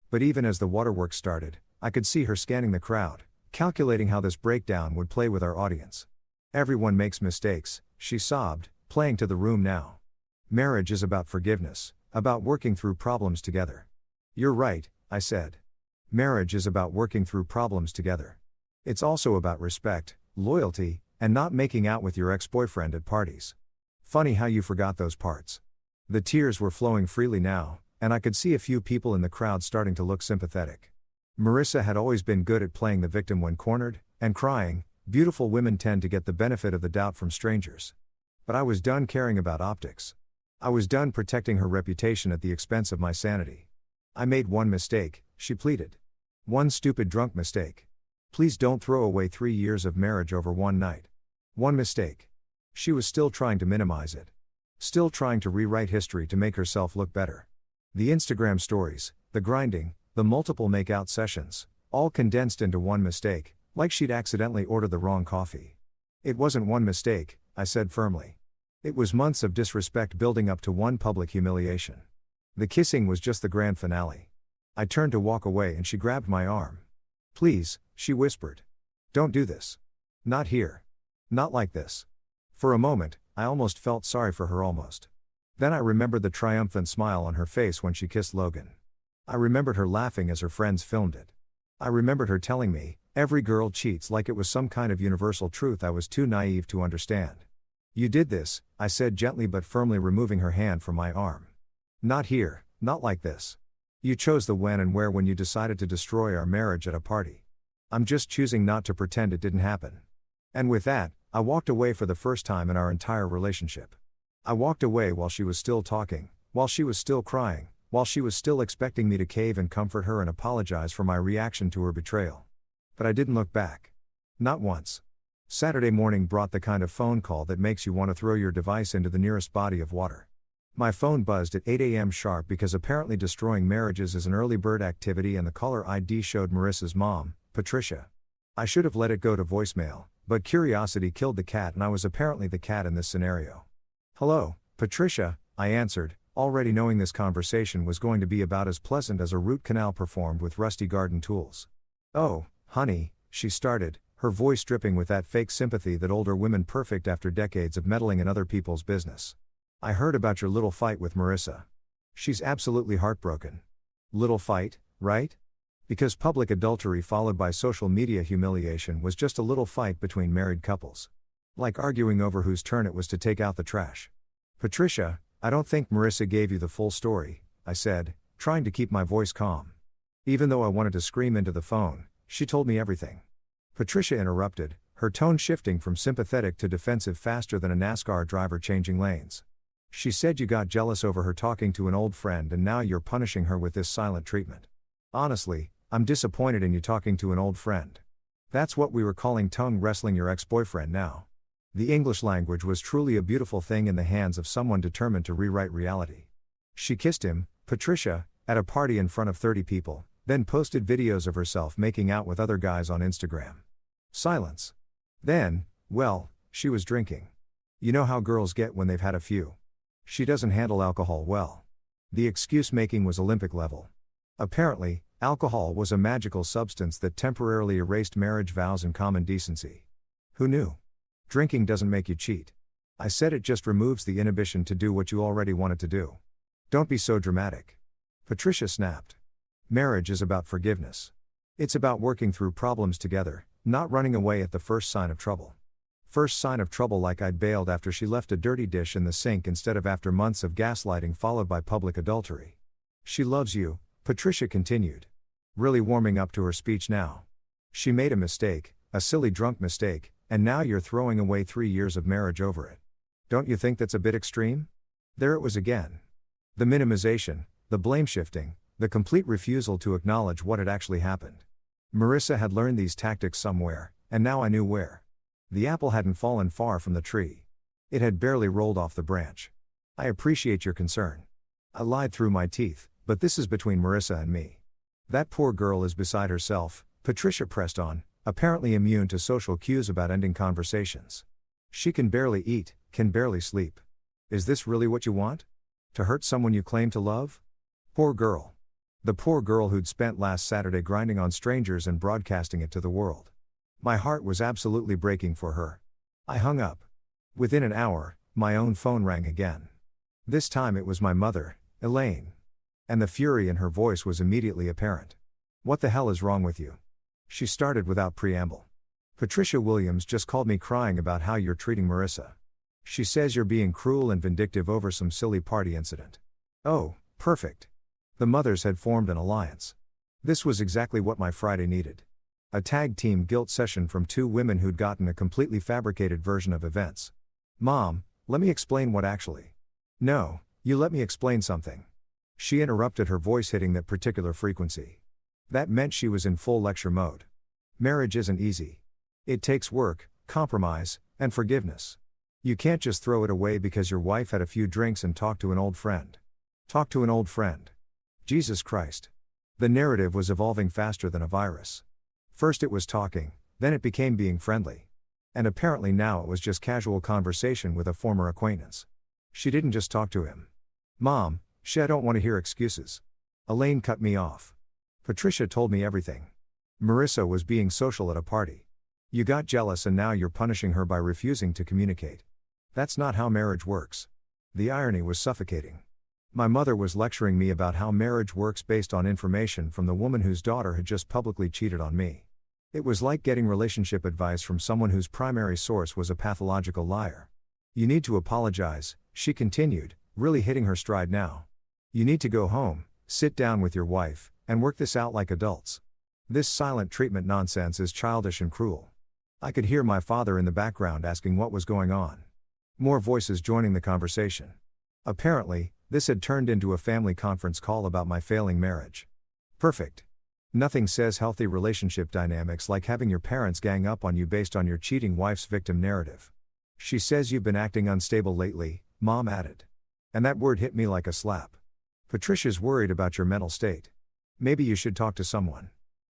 A: But even as the waterworks started, I could see her scanning the crowd, calculating how this breakdown would play with our audience. "Everyone makes mistakes," she sobbed, playing to the room now. "Marriage is about forgiveness, about working through problems together." "You're right," I said. "Marriage is about working through problems together. It's also about respect, loyalty, and not making out with your ex-boyfriend at parties." Funny how you forgot those parts. The tears were flowing freely now, and I could see a few people in the crowd starting to look sympathetic. Marissa had always been good at playing the victim when cornered, and crying. Beautiful women tend to get the benefit of the doubt from strangers. But I was done caring about optics. I was done protecting her reputation at the expense of my sanity. "I made one mistake," she pleaded. "One stupid drunk mistake. Please don't throw away 3 years of marriage over one night. One mistake." She was still trying to minimize it. Still trying to rewrite history to make herself look better. The Instagram stories, the grinding, the multiple make-out sessions, all condensed into one mistake, like she'd accidentally ordered the wrong coffee. "It wasn't one mistake," I said firmly. "It was months of disrespect building up to one public humiliation. The kissing was just the grand finale." I turned to walk away and she grabbed my arm. "Please," she whispered. "Don't do this. Not here. Not like this." For a moment, I almost felt sorry for her almost. Then I remembered the triumphant smile on her face when she kissed Logan. I remembered her laughing as her friends filmed it. I remembered her telling me, "Every girl cheats," like it was some kind of universal truth I was too naive to understand. "You did this," I said gently but firmly, removing her hand from my arm. "Not here, not like this. You chose the when and where when you decided to destroy our marriage at a party. I'm just choosing not to pretend it didn't happen." And with that, I walked away for the first time in our entire relationship. I walked away while she was still talking, while she was still crying, while she was still expecting me to cave and comfort her and apologize for my reaction to her betrayal. But I didn't look back. Not once. Saturday morning brought the kind of phone call that makes you want to throw your device into the nearest body of water. My phone buzzed at 8 a.m. sharp because apparently destroying marriages is an early bird activity, and the caller ID showed Marissa's mom, Patricia. I should have let it go to voicemail, but curiosity killed the cat and I was apparently the cat in this scenario. "Hello, Patricia," I answered, already knowing this conversation was going to be about as pleasant as a root canal performed with rusty garden tools. "Oh, honey," she started, her voice dripping with that fake sympathy that older women perfect after decades of meddling in other people's business. "I heard about your little fight with Marissa. She's absolutely heartbroken." "Little fight, right?" Because public adultery followed by social media humiliation was just a little fight between married couples. Like arguing over whose turn it was to take out the trash. "Patricia, I don't think Marissa gave you the full story," I said, trying to keep my voice calm. Even though I wanted to scream into the phone, she told me everything. Patricia interrupted, her tone shifting from sympathetic to defensive faster than a NASCAR driver changing lanes. "She said you got jealous over her talking to an old friend and now you're punishing her with this silent treatment. Honestly, I'm disappointed in you talking to an old friend. That's what we were calling tongue wrestling your ex-boyfriend now." The English language was truly a beautiful thing in the hands of someone determined to rewrite reality. She kissed him, Patricia, at a party in front of 30 people, then posted videos of herself making out with other guys on Instagram. Silence. Then, well, she was drinking. You know how girls get when they've had a few. She doesn't handle alcohol well. The excuse making was Olympic level. Apparently, Alcohol was a magical substance that temporarily erased marriage vows and common decency. Who knew? Drinking doesn't make you cheat. I said it just removes the inhibition to do what you already wanted to do. Don't be so dramatic. Patricia snapped. Marriage is about forgiveness. It's about working through problems together, not running away at the first sign of trouble. First sign of trouble, like I'd bailed after she left a dirty dish in the sink instead of after months of gaslighting followed by public adultery. She loves you, Patricia continued. Really warming up to her speech now. She made a mistake, a silly drunk mistake, and now you're throwing away 3 years of marriage over it. Don't you think that's a bit extreme? There it was again. The minimization, the blame shifting, the complete refusal to acknowledge what had actually happened. Marissa had learned these tactics somewhere, and now I knew where. The apple hadn't fallen far from the tree. It had barely rolled off the branch. I appreciate your concern. I lied through my teeth, but this is between Marissa and me. That poor girl is beside herself, Patricia pressed on, apparently immune to social cues about ending conversations. She can barely eat, can barely sleep. Is this really what you want? To hurt someone you claim to love? Poor girl. The poor girl who'd spent last Saturday grinding on strangers and broadcasting it to the world. My heart was absolutely breaking for her. I hung up. Within an hour, my own phone rang again. This time it was my mother, Elaine. And the fury in her voice was immediately apparent. What the hell is wrong with you? She started without preamble. Patricia Williams just called me crying about how you're treating Marissa. She says you're being cruel and vindictive over some silly party incident. Oh, perfect. The mothers had formed an alliance. This was exactly what my Friday needed. A tag team guilt session from 2 women who'd gotten a completely fabricated version of events. Mom, let me explain what actually. No, you let me explain something. She interrupted, her voice hitting that particular frequency. That meant she was in full lecture mode. Marriage isn't easy. It takes work, compromise, and forgiveness. You can't just throw it away because your wife had a few drinks and talk to an old friend. Talk to an old friend. Jesus Christ. The narrative was evolving faster than a virus. First it was talking, then it became being friendly. And apparently now it was just casual conversation with a former acquaintance. She didn't just talk to him. Mom, I don't want to hear excuses. Elaine cut me off. Patricia told me everything. Marissa was being social at a party. You got jealous and now you're punishing her by refusing to communicate. That's not how marriage works. The irony was suffocating. My mother was lecturing me about how marriage works based on information from the woman whose daughter had just publicly cheated on me. It was like getting relationship advice from someone whose primary source was a pathological liar. You need to apologize, she continued, really hitting her stride now. You need to go home, sit down with your wife, and work this out like adults. This silent treatment nonsense is childish and cruel. I could hear my father in the background asking what was going on. More voices joining the conversation. Apparently, this had turned into a family conference call about my failing marriage. Perfect. Nothing says healthy relationship dynamics like having your parents gang up on you based on your cheating wife's victim narrative. She says you've been acting unstable lately, Mom added. And that word hit me like a slap. Patricia's worried about your mental state. Maybe you should talk to someone.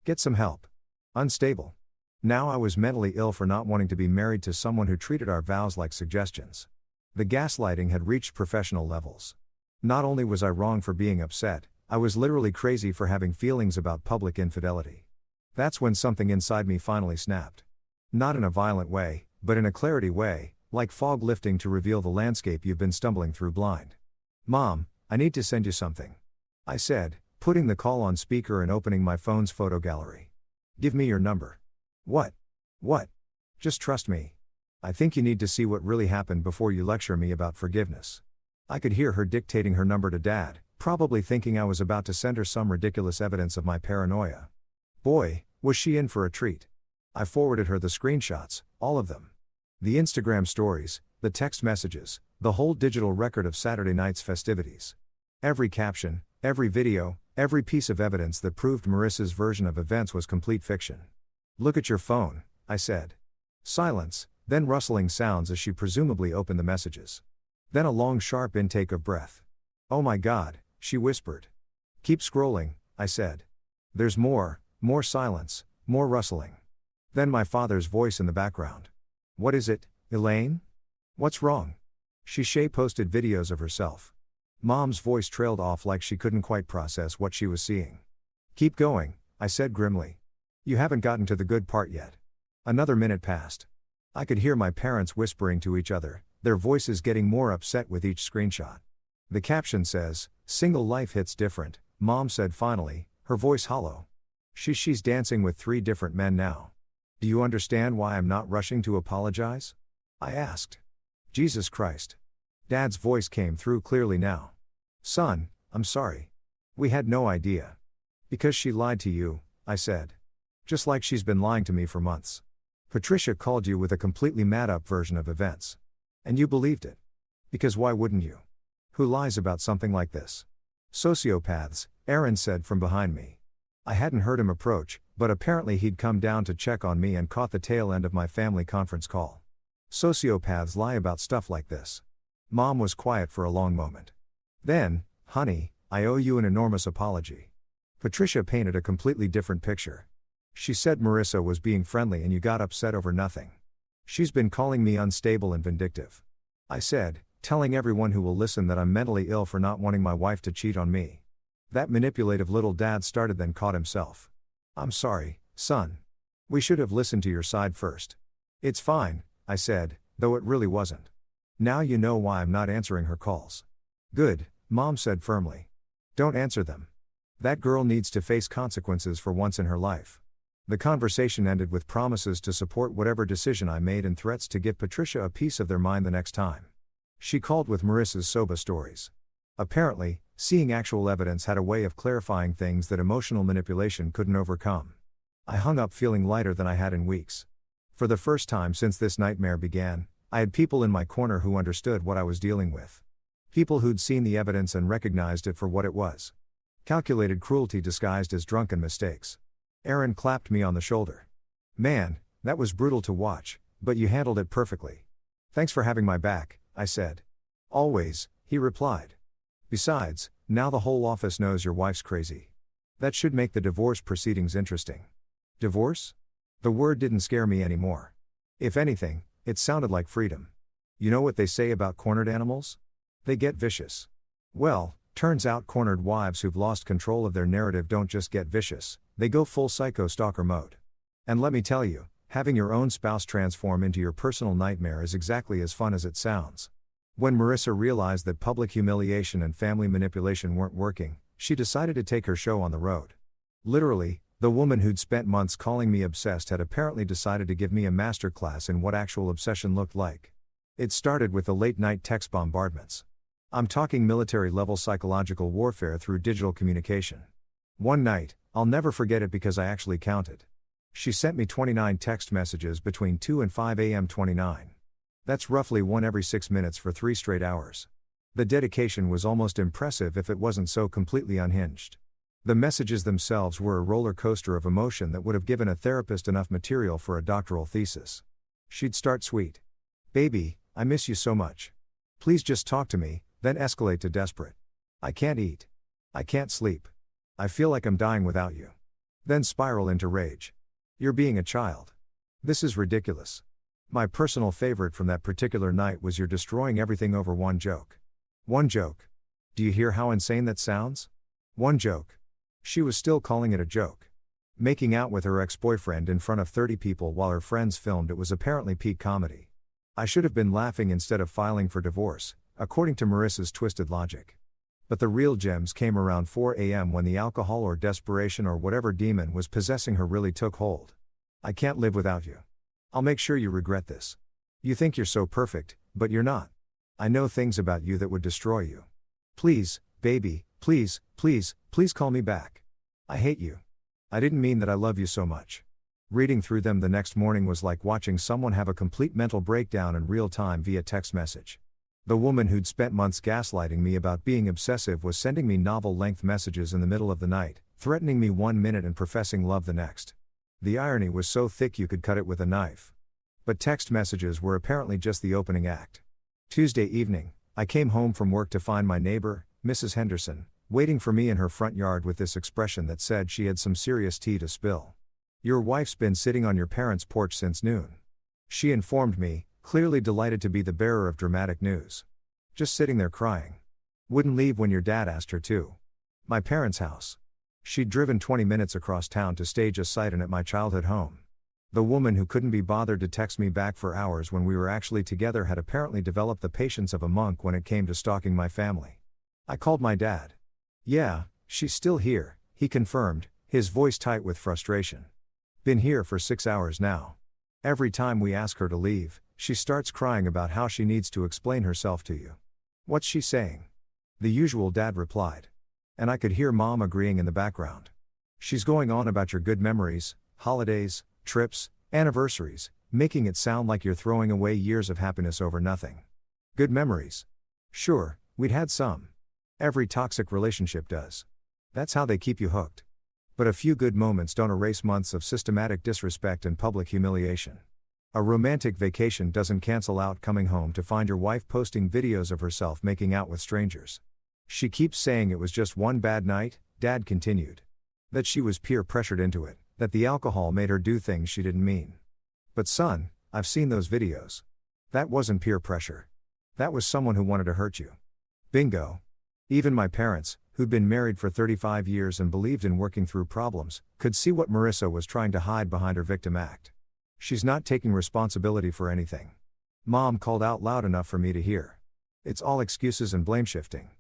A: Get some help. Unstable. Now I was mentally ill for not wanting to be married to someone who treated our vows like suggestions. The gaslighting had reached professional levels. Not only was I wrong for being upset, I was literally crazy for having feelings about public infidelity. That's when something inside me finally snapped. Not in a violent way, but in a clarity way, like fog lifting to reveal the landscape you've been stumbling through blind. Mom, I need to send you something. I said, putting the call on speaker and opening my phone's photo gallery. Give me your number. What? What? Just trust me. I think you need to see what really happened before you lecture me about forgiveness. I could hear her dictating her number to Dad, probably thinking I was about to send her some ridiculous evidence of my paranoia. Boy, was she in for a treat. I forwarded her the screenshots, all of them. The Instagram stories, the text messages, the whole digital record of Saturday night's festivities. Every caption, every video, every piece of evidence that proved Marissa's version of events was complete fiction. Look at your phone, I said. Silence, then rustling sounds as she presumably opened the messages. Then a long sharp intake of breath. Oh my God, she whispered. Keep scrolling, I said. There's more silence, more rustling. Then my father's voice in the background. What is it, Elaine? What's wrong? She posted videos of herself. Mom's voice trailed off like she couldn't quite process what she was seeing. Keep going, I said grimly. You haven't gotten to the good part yet. Another minute passed. I could hear my parents whispering to each other, their voices getting more upset with each screenshot. The caption says, "Single life hits different," Mom said finally, her voice hollow. She's dancing with 3 different men now. Do you understand why I'm not rushing to apologize? I asked. Jesus Christ. Dad's voice came through clearly now. Son, I'm sorry. We had no idea. Because she lied to you, I said. Just like she's been lying to me for months. Patricia called you with a completely made-up version of events. And you believed it. Because why wouldn't you? Who lies about something like this? Sociopaths, Aaron said from behind me. I hadn't heard him approach, but apparently he'd come down to check on me and caught the tail end of my family conference call. Sociopaths lie about stuff like this. Mom was quiet for a long moment. Then, honey, I owe you an enormous apology. Patricia painted a completely different picture. She said Marissa was being friendly and you got upset over nothing. She's been calling me unstable and vindictive. I said, telling everyone who will listen that I'm mentally ill for not wanting my wife to cheat on me. That manipulative little dad started then caught himself. I'm sorry, son. We should have listened to your side first. It's fine, I said, though it really wasn't. Now you know why I'm not answering her calls. Good, Mom said firmly. Don't answer them. That girl needs to face consequences for once in her life. The conversation ended with promises to support whatever decision I made and threats to give Patricia a piece of their mind the next time. She called with Marissa's soba stories. Apparently, seeing actual evidence had a way of clarifying things that emotional manipulation couldn't overcome. I hung up feeling lighter than I had in weeks. For the first time since this nightmare began, I had people in my corner who understood what I was dealing with. People who'd seen the evidence and recognized it for what it was. Calculated cruelty disguised as drunken mistakes. Aaron clapped me on the shoulder. Man, that was brutal to watch, but you handled it perfectly. Thanks for having my back, I said. Always, he replied. Besides, now the whole office knows your wife's crazy. That should make the divorce proceedings interesting. Divorce? The word didn't scare me anymore. If anything, it sounded like freedom. You know what they say about cornered animals? They get vicious. Well, turns out cornered wives who've lost control of their narrative don't just get vicious, they go full psycho stalker mode. And let me tell you, having your own spouse transform into your personal nightmare is exactly as fun as it sounds. When Marissa realized that public humiliation and family manipulation weren't working, she decided to take her show on the road. Literally, the woman who'd spent months calling me obsessed had apparently decided to give me a masterclass in what actual obsession looked like. It started with the late-night text bombardments. I'm talking military-level psychological warfare through digital communication. One night, I'll never forget it because I actually counted. She sent me 29 text messages between 2 and 5 a.m. 29. That's roughly one every 6 minutes for 3 straight hours. The dedication was almost impressive if it wasn't so completely unhinged. The messages themselves were a roller coaster of emotion that would have given a therapist enough material for a doctoral thesis. She'd start sweet. Baby, I miss you so much. Please just talk to me, then escalate to desperate. I can't eat. I can't sleep. I feel like I'm dying without you. Then spiral into rage. You're being a child. This is ridiculous. My personal favorite from that particular night was you're destroying everything over one joke. One joke. Do you hear how insane that sounds? One joke. She was still calling it a joke. Making out with her ex-boyfriend in front of 30 people while her friends filmed it was apparently peak comedy. I should have been laughing instead of filing for divorce, according to Marissa's twisted logic. But the real gems came around 4 a.m. when the alcohol or desperation or whatever demon was possessing her really took hold. I can't live without you. I'll make sure you regret this. You think you're so perfect, but you're not. I know things about you that would destroy you. Please, baby, please, please, please call me back. I hate you. I didn't mean that I love you so much. Reading through them the next morning was like watching someone have a complete mental breakdown in real time via text message. The woman who'd spent months gaslighting me about being obsessive was sending me novel-length messages in the middle of the night, threatening me 1 minute and professing love the next. The irony was so thick you could cut it with a knife. But text messages were apparently just the opening act. Tuesday evening, I came home from work to find my neighbor, Mrs. Henderson, waiting for me in her front yard with this expression that said she had some serious tea to spill. Your wife's been sitting on your parents' porch since noon. She informed me, clearly delighted to be the bearer of dramatic news. Just sitting there crying. Wouldn't leave when your dad asked her to. My parents' house. She'd driven 20 minutes across town to stage a sight-in at my childhood home. The woman who couldn't be bothered to text me back for hours when we were actually together had apparently developed the patience of a monk when it came to stalking my family. I called my dad. "Yeah, she's still here," he confirmed, his voice tight with frustration. "Been here for 6 hours now. Every time we ask her to leave, she starts crying about how she needs to explain herself to you." "What's she saying?" The usual, dad replied. And I could hear mom agreeing in the background. "She's going on about your good memories, holidays, trips, anniversaries, making it sound like you're throwing away years of happiness over nothing." Good memories? Sure, we'd had some. Every toxic relationship does. That's how they keep you hooked. But a few good moments don't erase months of systematic disrespect and public humiliation. A romantic vacation doesn't cancel out coming home to find your wife posting videos of herself making out with strangers. "She keeps saying it was just one bad night," dad continued. "That she was peer pressured into it, that the alcohol made her do things she didn't mean." "But son, I've seen those videos. That wasn't peer pressure. That was someone who wanted to hurt you." Bingo. Even my parents, who'd been married for 35 years and believed in working through problems, could see what Marissa was trying to hide behind her victim act. "She's not taking responsibility for anything." Mom called out loud enough for me to hear. "It's all excuses and blame shifting.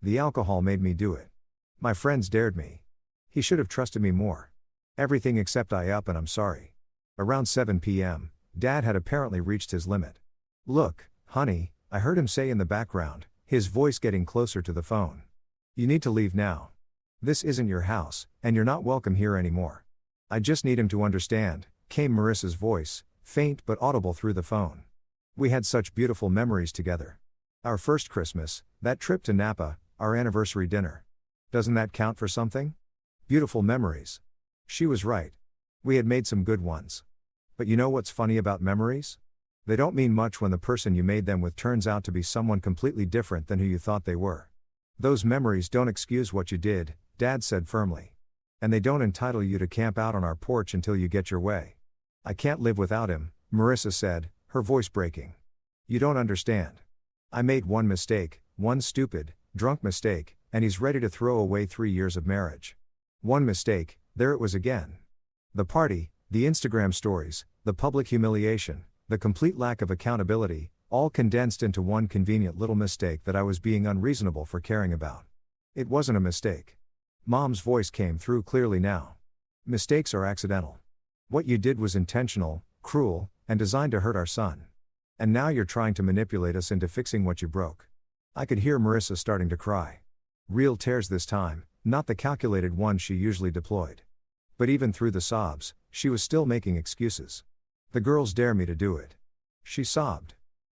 A: The alcohol made me do it. My friends dared me. He should have trusted me more. Everything except I up and I'm sorry." Around 7 p.m., dad had apparently reached his limit. "Look, honey," I heard him say in the background, his voice getting closer to the phone. "You need to leave now. This isn't your house, and you're not welcome here anymore." "I just need him to understand," came Marissa's voice, faint but audible through the phone. "We had such beautiful memories together. Our first Christmas, that trip to Napa, our anniversary dinner. Doesn't that count for something? Beautiful memories." She was right. We had made some good ones. But you know what's funny about memories? They don't mean much when the person you made them with turns out to be someone completely different than who you thought they were. "Those memories don't excuse what you did," dad said firmly. "And they don't entitle you to camp out on our porch until you get your way." "I can't live without him," Marissa said, her voice breaking. "You don't understand. I made one mistake, one stupid, drunk mistake, and he's ready to throw away 3 years of marriage. One mistake, there it was again. The party, the Instagram stories, the public humiliation, the complete lack of accountability, all condensed into one convenient little mistake that I was being unreasonable for caring about. It wasn't a mistake." Mom's voice came through clearly now. "Mistakes are accidental. What you did was intentional, cruel, and designed to hurt our son. And now you're trying to manipulate us into fixing what you broke." I could hear Marissa starting to cry. Real tears this time, not the calculated ones she usually deployed. But even through the sobs, she was still making excuses. "The girls dare me to do it," she sobbed.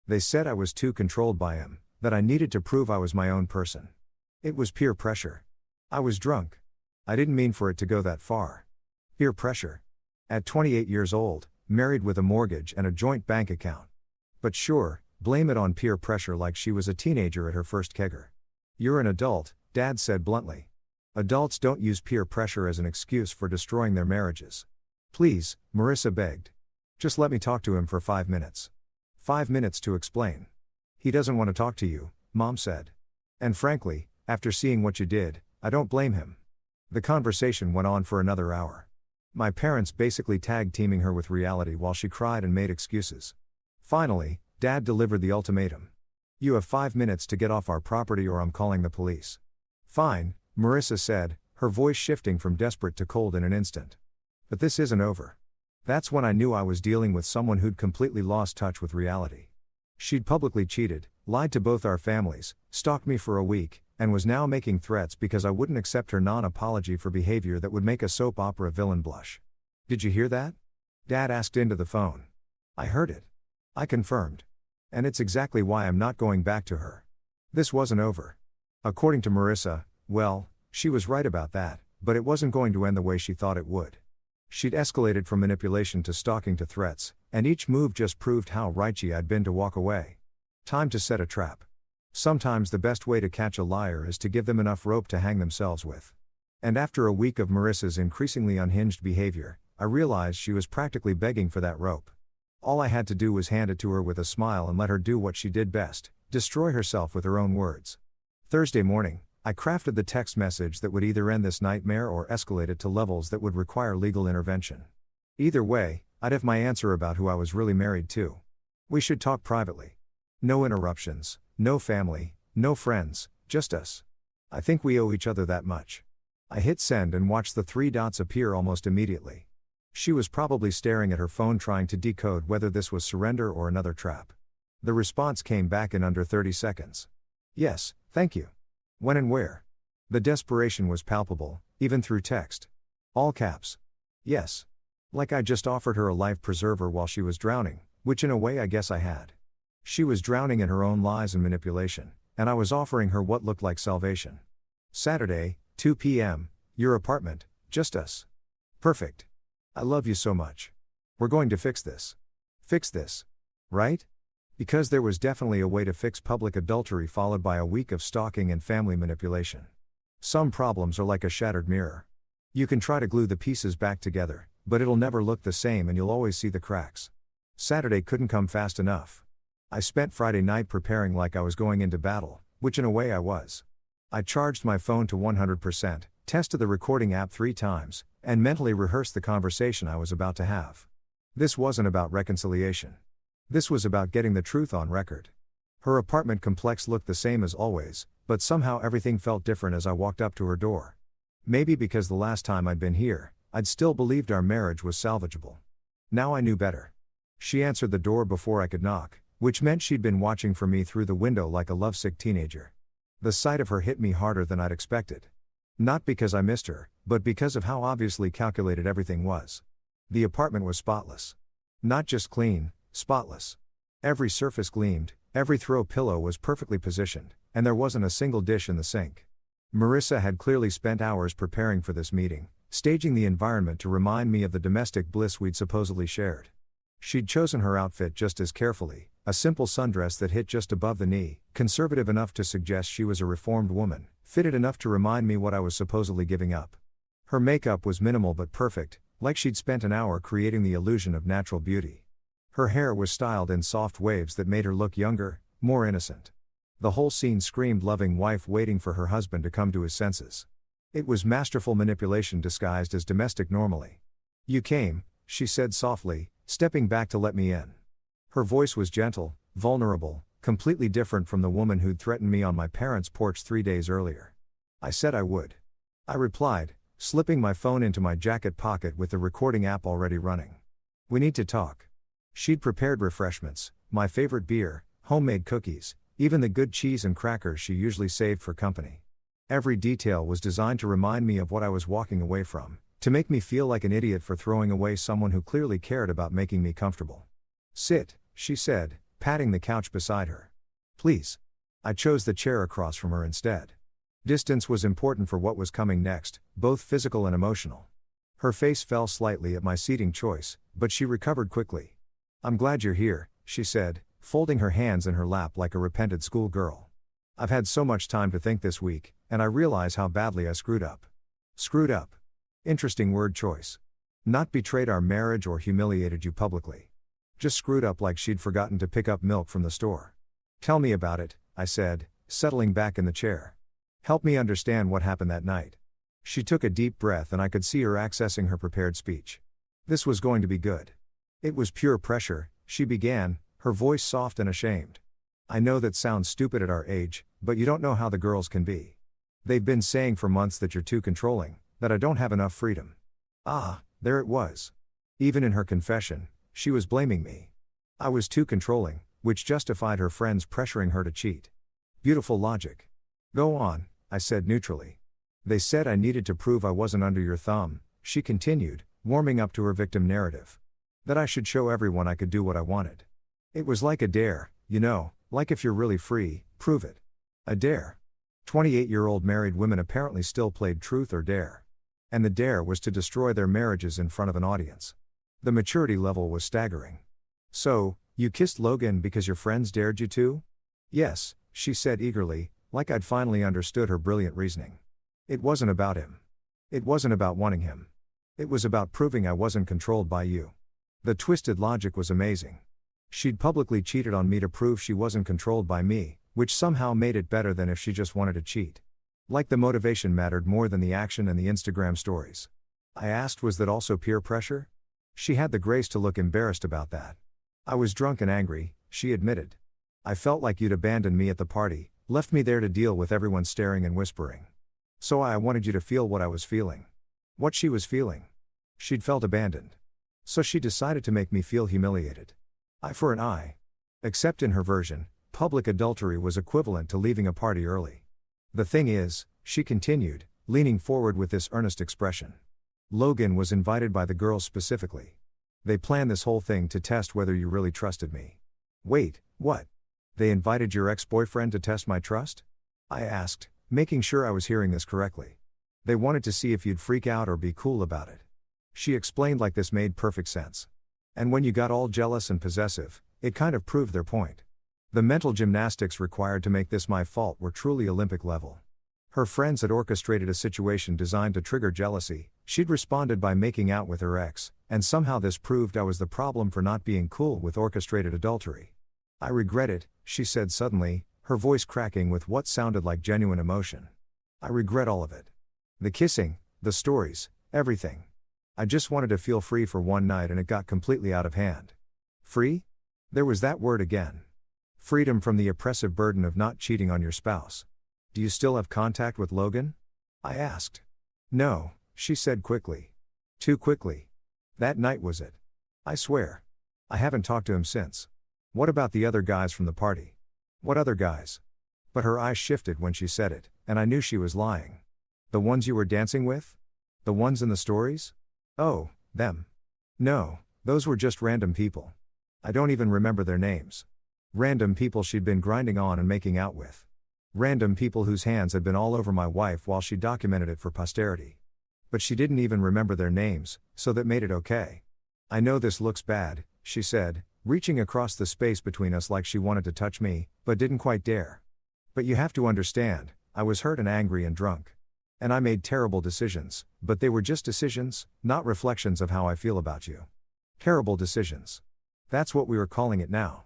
A: "They said I was too controlled by him, that I needed to prove I was my own person. It was peer pressure. I was drunk. I didn't mean for it to go that far. Peer pressure. At 28 years old, married with a mortgage and a joint bank account. But sure, blame it on peer pressure like she was a teenager at her first kegger." "You're an adult," dad said bluntly. "Adults don't use peer pressure as an excuse for destroying their marriages." "Please," Marissa begged. "Just let me talk to him for 5 minutes. 5 minutes to explain." "He doesn't want to talk to you," Mom said. "And frankly, after seeing what you did, I don't blame him." The conversation went on for another hour. My parents basically tag-teaming her with reality while she cried and made excuses. Finally, Dad delivered the ultimatum. "You have 5 minutes to get off our property or I'm calling the police." "Fine," Marissa said, her voice shifting from desperate to cold in an instant. "But this isn't over." That's when I knew I was dealing with someone who'd completely lost touch with reality. She'd publicly cheated, lied to both our families, stalked me for a week, and was now making threats because I wouldn't accept her non-apology for behavior that would make a soap opera villain blush. "Did you hear that?" Dad asked into the phone. "I heard it," I confirmed. "And it's exactly why I'm not going back to her. This wasn't over." According to Marissa, well, she was right about that, but it wasn't going to end the way she thought it would. She'd escalated from manipulation to stalking to threats, and each move just proved how right she had been to walk away. Time to set a trap. Sometimes the best way to catch a liar is to give them enough rope to hang themselves with. And after a week of Marissa's increasingly unhinged behavior, I realized she was practically begging for that rope. All I had to do was hand it to her with a smile and let her do what she did best, destroy herself with her own words. Thursday morning, I crafted the text message that would either end this nightmare or escalate it to levels that would require legal intervention. Either way, I'd have my answer about who I was really married to. We should talk privately. No interruptions, no family, no friends, just us. I think we owe each other that much. I hit send and watched the 3 dots appear almost immediately. She was probably staring at her phone trying to decode whether this was surrender or another trap. The response came back in under 30 seconds. Yes, thank you. When and where? The desperation was palpable, even through text. All caps. Yes. Like I just offered her a life preserver while she was drowning, which in a way I guess I had. She was drowning in her own lies and manipulation, and I was offering her what looked like salvation. Saturday, 2 p.m., your apartment, just us. Perfect. I love you so much. We're going to fix this. Fix this. Right? Because there was definitely a way to fix public adultery followed by a week of stalking and family manipulation. Some problems are like a shattered mirror. You can try to glue the pieces back together, but it'll never look the same and you'll always see the cracks. Saturday couldn't come fast enough. I spent Friday night preparing like I was going into battle, which in a way I was. I charged my phone to 100%, tested the recording app 3 times, and mentally rehearsed the conversation I was about to have. This wasn't about reconciliation. This was about getting the truth on record. Her apartment complex looked the same as always, but somehow everything felt different as I walked up to her door. Maybe because the last time I'd been here, I'd still believed our marriage was salvageable. Now I knew better. She answered the door before I could knock, which meant she'd been watching for me through the window like a lovesick teenager. The sight of her hit me harder than I'd expected. Not because I missed her, but because of how obviously calculated everything was. The apartment was spotless. Not just clean, spotless. Every surface gleamed, every throw pillow was perfectly positioned, and there wasn't a single dish in the sink. Marissa had clearly spent hours preparing for this meeting, staging the environment to remind me of the domestic bliss we'd supposedly shared. She'd chosen her outfit just as carefully, a simple sundress that hit just above the knee, conservative enough to suggest she was a reformed woman, fitted enough to remind me what I was supposedly giving up. Her makeup was minimal but perfect, like she'd spent an hour creating the illusion of natural beauty. Her hair was styled in soft waves that made her look younger, more innocent. The whole scene screamed loving wife waiting for her husband to come to his senses. It was masterful manipulation disguised as domestic normalcy. "You came," she said softly, stepping back to let me in. Her voice was gentle, vulnerable, completely different from the woman who'd threatened me on my parents' porch 3 days earlier. I said I would. I replied, slipping my phone into my jacket pocket with the recording app already running. "We need to talk." She'd prepared refreshments, my favorite beer, homemade cookies, even the good cheese and crackers she usually saved for company. Every detail was designed to remind me of what I was walking away from, to make me feel like an idiot for throwing away someone who clearly cared about making me comfortable. "Sit," she said, patting the couch beside her. "Please." I chose the chair across from her instead. Distance was important for what was coming next, both physical and emotional. Her face fell slightly at my seating choice, but she recovered quickly. "I'm glad you're here," she said, folding her hands in her lap like a repentant schoolgirl. "I've had so much time to think this week, and I realize how badly I screwed up." Screwed up. Interesting word choice. Not betrayed our marriage or humiliated you publicly. Just screwed up like she'd forgotten to pick up milk from the store. "Tell me about it," I said, settling back in the chair. "Help me understand what happened that night." She took a deep breath and I could see her accessing her prepared speech. This was going to be good. "It was pure pressure," she began, her voice soft and ashamed. "I know that sounds stupid at our age, but you don't know how the girls can be. They've been saying for months that you're too controlling, that I don't have enough freedom." Ah, there it was. Even in her confession, she was blaming me. I was too controlling, which justified her friends pressuring her to cheat. Beautiful logic. "Go on," I said neutrally. "They said I needed to prove I wasn't under your thumb," she continued, warming up to her victim narrative. "That I should show everyone I could do what I wanted. It was like a dare, you know, like if you're really free, prove it." A dare. 28-year-old married women apparently still played truth or dare. And the dare was to destroy their marriages in front of an audience. The maturity level was staggering. "So, you kissed Logan because your friends dared you to?" "Yes," she said eagerly, like I'd finally understood her brilliant reasoning. "It wasn't about him. It wasn't about wanting him. It was about proving I wasn't controlled by you." The twisted logic was amazing. She'd publicly cheated on me to prove she wasn't controlled by me, which somehow made it better than if she just wanted to cheat. Like the motivation mattered more than the action and the Instagram stories. I asked, was that also peer pressure? She had the grace to look embarrassed about that. I was drunk and angry, she admitted. I felt like you'd abandoned me at the party, left me there to deal with everyone staring and whispering. So I wanted you to feel what I was feeling. What she was feeling. She'd felt abandoned. So she decided to make me feel humiliated. Eye for an eye. Except in her version, public adultery was equivalent to leaving a party early. The thing is, she continued, leaning forward with this earnest expression. Logan was invited by the girls specifically. They planned this whole thing to test whether you really trusted me. Wait, what? They invited your ex-boyfriend to test my trust? I asked, making sure I was hearing this correctly. They wanted to see if you'd freak out or be cool about it. She explained like this made perfect sense. And when you got all jealous and possessive, it kind of proved their point. The mental gymnastics required to make this my fault were truly Olympic level. Her friends had orchestrated a situation designed to trigger jealousy. She'd responded by making out with her ex, and somehow this proved I was the problem for not being cool with orchestrated adultery. I regret it, she said suddenly, her voice cracking with what sounded like genuine emotion. I regret all of it. The kissing, the stories, everything. I just wanted to feel free for one night and it got completely out of hand. Free? There was that word again. Freedom from the oppressive burden of not cheating on your spouse. Do you still have contact with Logan? I asked. No, she said quickly. Too quickly. That night was it. I swear. I haven't talked to him since. What about the other guys from the party? What other guys? But her eyes shifted when she said it, and I knew she was lying. The ones you were dancing with? The ones in the stories? Oh, them. No, those were just random people. I don't even remember their names. Random people she'd been grinding on and making out with. Random people whose hands had been all over my wife while she documented it for posterity. But she didn't even remember their names, so that made it okay. I know this looks bad, she said, reaching across the space between us like she wanted to touch me, but didn't quite dare. But you have to understand, I was hurt and angry and drunk. And I made terrible decisions, but they were just decisions, not reflections of how I feel about you. Terrible decisions. That's what we were calling it now.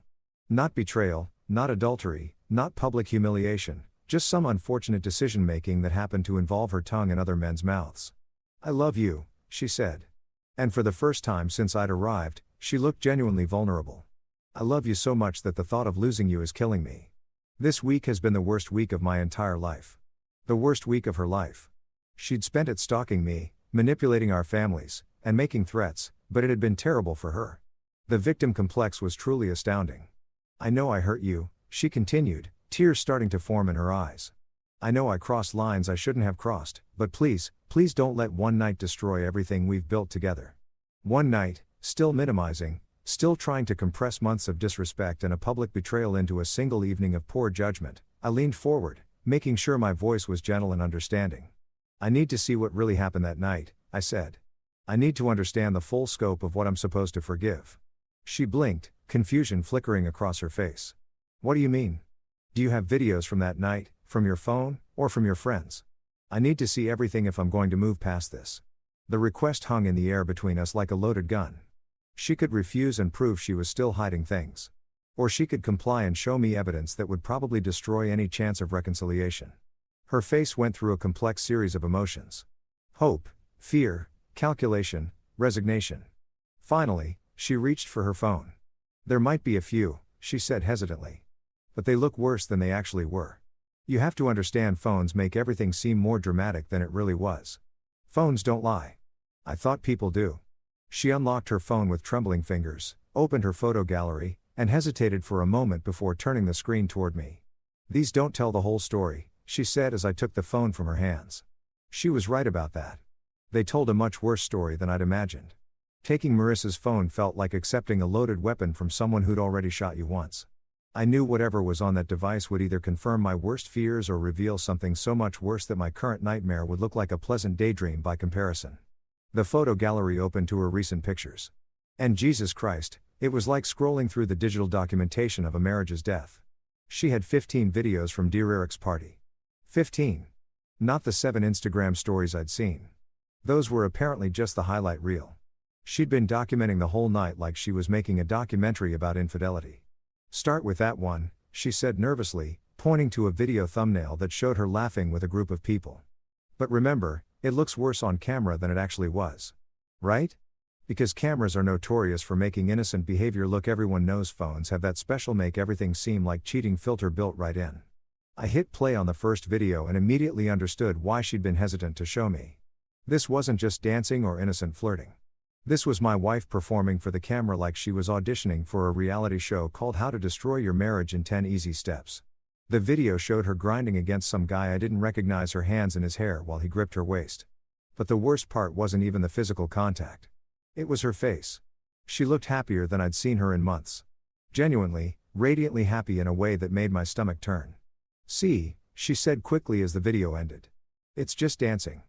A: Not betrayal, not adultery, not public humiliation, just some unfortunate decision-making that happened to involve her tongue in other men's mouths. I love you, she said. And for the first time since I'd arrived, she looked genuinely vulnerable. I love you so much that the thought of losing you is killing me. This week has been the worst week of my entire life. The worst week of her life. She'd spent it stalking me, manipulating our families, and making threats, but it had been terrible for her. The victim complex was truly astounding. I know I hurt you, she continued, tears starting to form in her eyes. I know I crossed lines I shouldn't have crossed, but please, please don't let one night destroy everything we've built together. One night, still minimizing, still trying to compress months of disrespect and a public betrayal into a single evening of poor judgment, I leaned forward, making sure my voice was gentle and understanding. I need to see what really happened that night, I said. I need to understand the full scope of what I'm supposed to forgive. She blinked, confusion flickering across her face. What do you mean? Do you have videos from that night, from your phone, or from your friends? I need to see everything if I'm going to move past this. The request hung in the air between us like a loaded gun. She could refuse and prove she was still hiding things. Or she could comply and show me evidence that would probably destroy any chance of reconciliation. Her face went through a complex series of emotions. Hope, fear, calculation, resignation. Finally, she reached for her phone. There might be a few, she said hesitantly. But they look worse than they actually were. You have to understand, phones make everything seem more dramatic than it really was. Phones don't lie. I thought people do. She unlocked her phone with trembling fingers, opened her photo gallery, and hesitated for a moment before turning the screen toward me. These don't tell the whole story, she said as I took the phone from her hands. She was right about that. They told a much worse story than I'd imagined. Taking Marissa's phone felt like accepting a loaded weapon from someone who'd already shot you once. I knew whatever was on that device would either confirm my worst fears or reveal something so much worse that my current nightmare would look like a pleasant daydream by comparison. The photo gallery opened to her recent pictures. And Jesus Christ, it was like scrolling through the digital documentation of a marriage's death. She had 15 videos from dear Eric's party. 15. Not the 7 Instagram stories I'd seen. Those were apparently just the highlight reel. She'd been documenting the whole night like she was making a documentary about infidelity. Start with that one, she said nervously, pointing to a video thumbnail that showed her laughing with a group of people. But remember, it looks worse on camera than it actually was. Right? Because cameras are notorious for making innocent behavior look. Everyone knows phones have that special make everything seem like cheating filter built right in. I hit play on the first video and immediately understood why she'd been hesitant to show me. This wasn't just dancing or innocent flirting. This was my wife performing for the camera like she was auditioning for a reality show called How to Destroy Your Marriage in 10 Easy Steps. The video showed her grinding against some guy I didn't recognize, her hands in his hair while he gripped her waist. But the worst part wasn't even the physical contact. It was her face. She looked happier than I'd seen her in months. Genuinely, radiantly happy in a way that made my stomach turn. "See," she said quickly as the video ended. "It's just dancing."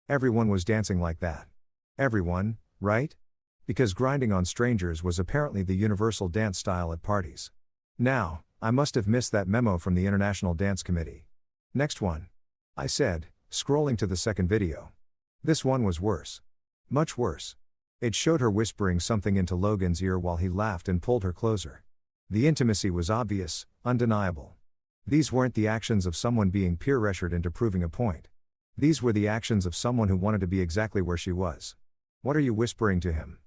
A: Everyone was dancing like that. Everyone, right? Because grinding on strangers was apparently the universal dance style at parties. Now, I must have missed that memo from the International Dance Committee. "Next one," I said, scrolling to the second video. This one was worse. Much worse. It showed her whispering something into Logan's ear while he laughed and pulled her closer. The intimacy was obvious, undeniable. These weren't the actions of someone being peer-pressured into proving a point. These were the actions of someone who wanted to be exactly where she was. "What are you whispering to him?"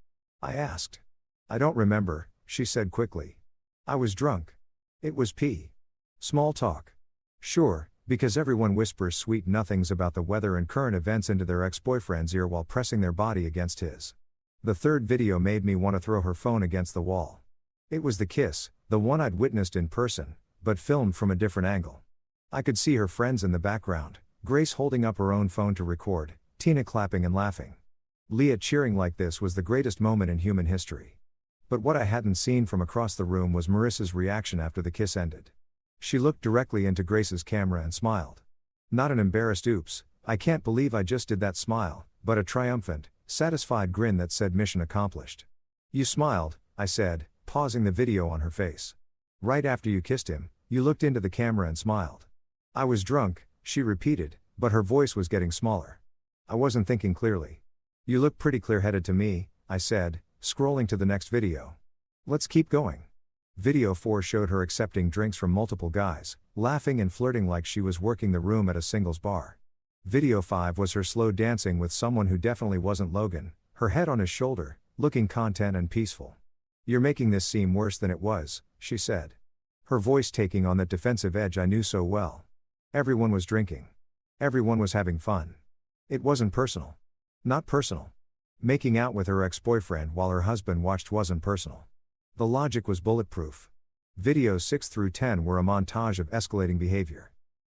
A: I asked. "I don't remember," she said quickly. "I was drunk. It was small talk." Sure, because everyone whispers sweet nothings about the weather and current events into their ex-boyfriend's ear while pressing their body against his. The third video made me want to throw her phone against the wall. It was the kiss, the one I'd witnessed in person, but filmed from a different angle. I could see her friends in the background, Grace holding up her own phone to record, Tina clapping and laughing. Leah cheering like this was the greatest moment in human history. But what I hadn't seen from across the room was Marissa's reaction after the kiss ended. She looked directly into Grace's camera and smiled. Not an embarrassed "oops, I can't believe I just did that" smile, but a triumphant, satisfied grin that said mission accomplished. "You smiled," I said, pausing the video on her face. "Right after you kissed him, you looked into the camera and smiled." "I was drunk," she repeated, but her voice was getting smaller. "I wasn't thinking clearly." "You look pretty clear-headed to me," I said, scrolling to the next video. "Let's keep going." Video 4 showed her accepting drinks from multiple guys, laughing and flirting like she was working the room at a singles bar. Video 5 was her slow dancing with someone who definitely wasn't Logan, her head on his shoulder, looking content and peaceful. "You're making this seem worse than it was," she said. Her voice taking on that defensive edge I knew so well. Everyone was drinking. Everyone was having fun. It wasn't personal. Not personal. Making out with her ex-boyfriend while her husband watched wasn't personal. The logic was bulletproof. Videos 6 through 10 were a montage of escalating behavior.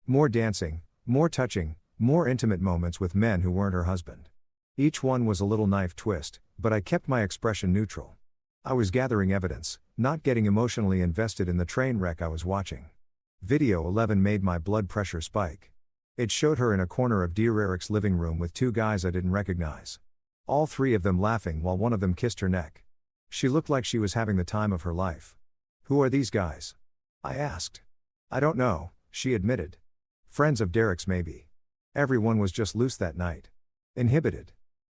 A: More dancing, more touching, more intimate moments with men who weren't her husband. Each one was a little knife twist, but I kept my expression neutral. I was gathering evidence, not getting emotionally invested in the train wreck I was watching. Video 11 made my blood pressure spike. It showed her in a corner of Dear Eric's living room with two guys I didn't recognize. All three of them laughing while one of them kissed her neck. She looked like she was having the time of her life. "Who are these guys?" I asked. "I don't know," she admitted. "Friends of Derek's maybe." Everyone was just loose that night. Inhibited.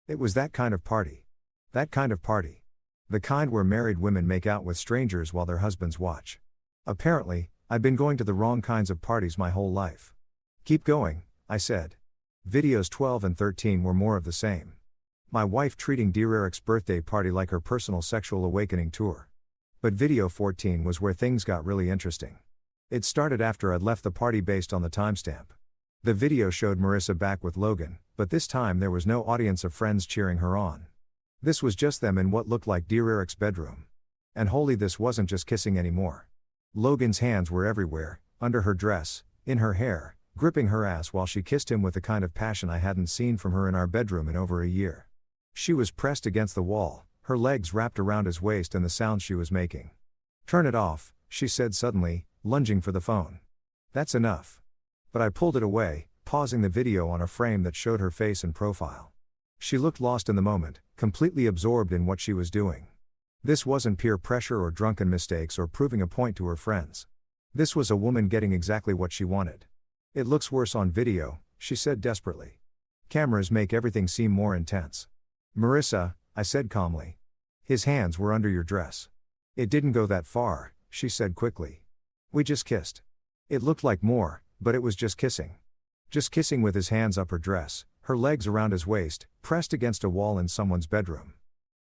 A: It was that kind of party. That kind of party. The kind where married women make out with strangers while their husbands watch. Apparently, I'd been going to the wrong kinds of parties my whole life. "Keep going," I said. Videos 12 and 13 were more of the same. My wife treating Dear Eric's birthday party like her personal sexual awakening tour. But video 14 was where things got really interesting. It started after I'd left the party based on the timestamp. The video showed Marissa back with Logan, but this time there was no audience of friends cheering her on. This was just them in what looked like Dear Eric's bedroom. And holy, this wasn't just kissing anymore. Logan's hands were everywhere, under her dress, in her hair, gripping her ass while she kissed him with the kind of passion I hadn't seen from her in our bedroom in over a year. She was pressed against the wall, her legs wrapped around his waist and the sounds she was making. "Turn it off," she said suddenly, lunging for the phone. "That's enough." But I pulled it away, pausing the video on a frame that showed her face and profile. She looked lost in the moment, completely absorbed in what she was doing. This wasn't peer pressure or drunken mistakes or proving a point to her friends. This was a woman getting exactly what she wanted. "It looks worse on video," she said desperately. "Cameras make everything seem more intense." "Marissa," I said calmly. "His hands were under your dress." "It didn't go that far," she said quickly. "We just kissed." It looked like more, but it was just kissing. Just kissing with his hands up her dress, her legs around his waist, pressed against a wall in someone's bedroom.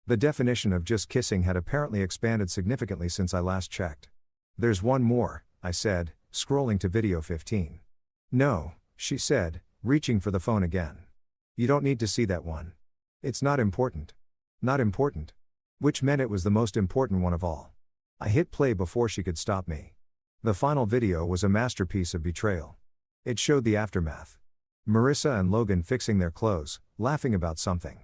A: The definition of just kissing had apparently expanded significantly since I last checked. There's one more, I said, scrolling to video 15. No, she said, reaching for the phone again. You don't need to see that one. It's not important. Not important. Which meant it was the most important one of all. I hit play before she could stop me. The final video was a masterpiece of betrayal. It showed the aftermath. Marissa and Logan fixing their clothes, laughing about something.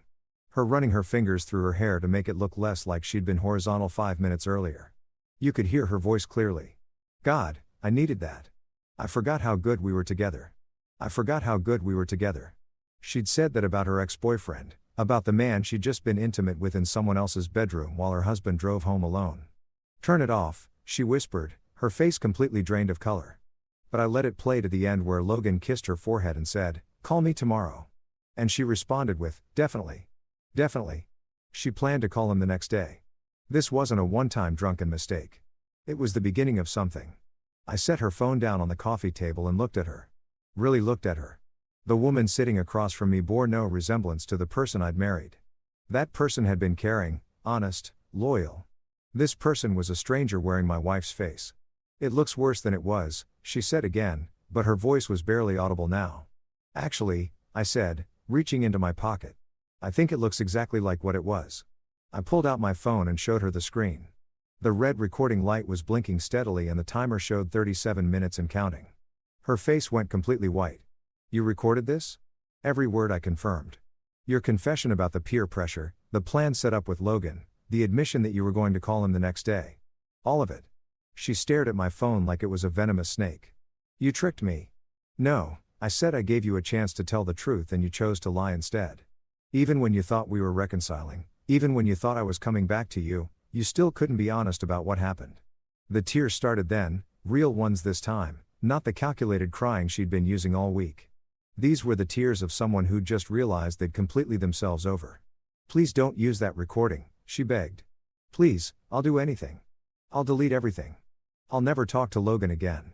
A: Her running her fingers through her hair to make it look less like she'd been horizontal 5 minutes earlier. You could hear her voice clearly. God, I needed that. I forgot how good we were together. I forgot how good we were together. She'd said that about her ex-boyfriend, about the man she'd just been intimate with in someone else's bedroom while her husband drove home alone. Turn it off, she whispered, her face completely drained of color. But I let it play to the end where Logan kissed her forehead and said, "Call me tomorrow." And she responded with, "Definitely. Definitely." She planned to call him the next day. This wasn't a one-time drunken mistake. It was the beginning of something. I set her phone down on the coffee table and looked at her. Really looked at her. The woman sitting across from me bore no resemblance to the person I'd married. That person had been caring, honest, loyal. This person was a stranger wearing my wife's face. It looks worse than it was, she said again, but her voice was barely audible now. Actually, I said, reaching into my pocket. I think it looks exactly like what it was. I pulled out my phone and showed her the screen. The red recording light was blinking steadily and the timer showed 37 minutes and counting. Her face went completely white. You recorded this? Every word, I confirmed. Your confession about the peer pressure, the plan set up with Logan, the admission that you were going to call him the next day. All of it. She stared at my phone like it was a venomous snake. You tricked me. No, I said I gave you a chance to tell the truth and you chose to lie instead. Even when you thought we were reconciling, even when you thought I was coming back to you, you still couldn't be honest about what happened. The tears started then, real ones this time, not the calculated crying she'd been using all week. These were the tears of someone who'd just realized they'd completely themselves over. Please don't use that recording, she begged. Please, I'll do anything. I'll delete everything. I'll never talk to Logan again.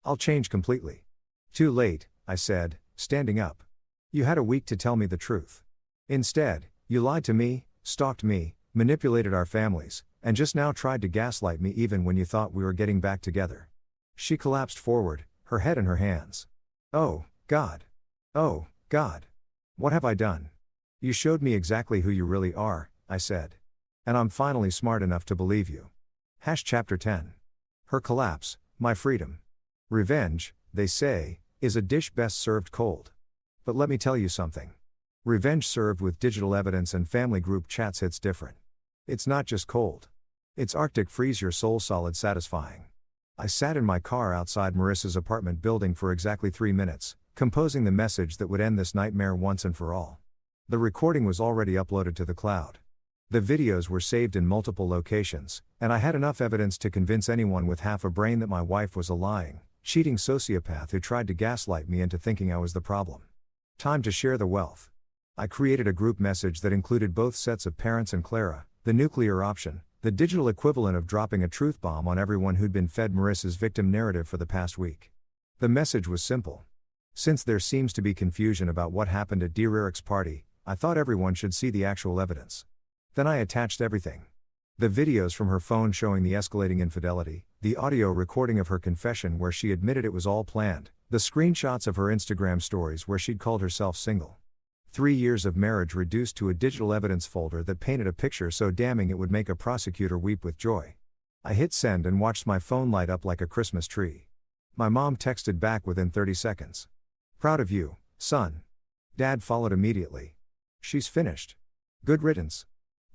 A: I'll change completely. Too late, I said, standing up. You had a week to tell me the truth. Instead, you lied to me, stalked me, manipulated our families, and just now tried to gaslight me even when you thought we were getting back together. She collapsed forward, her head in her hands. Oh, God. Oh, God. What have I done? You showed me exactly who you really are, I said. And I'm finally smart enough to believe you. Chapter 10. Her collapse, my freedom. Revenge, they say, is a dish best served cold. But let me tell you something. Revenge served with digital evidence and family group chats hits different. It's not just cold. It's Arctic freeze your soul solid satisfying. I sat in my car outside Marissa's apartment building for exactly 3 minutes, composing the message that would end this nightmare once and for all. The recording was already uploaded to the cloud. The videos were saved in multiple locations, and I had enough evidence to convince anyone with half a brain that my wife was a lying, cheating sociopath who tried to gaslight me into thinking I was the problem. Time to share the wealth. I created a group message that included both sets of parents and Clara, the nuclear option, the digital equivalent of dropping a truth bomb on everyone who'd been fed Marissa's victim narrative for the past week. The message was simple. Since there seems to be confusion about what happened at Dear Eric's party, I thought everyone should see the actual evidence. Then I attached everything. The videos from her phone showing the escalating infidelity, the audio recording of her confession where she admitted it was all planned, the screenshots of her Instagram stories where she'd called herself single. 3 years of marriage reduced to a digital evidence folder that painted a picture so damning it would make a prosecutor weep with joy. I hit send and watched my phone light up like a Christmas tree. My mom texted back within 30 seconds. Proud of you, son. Dad followed immediately. She's finished. Good riddance.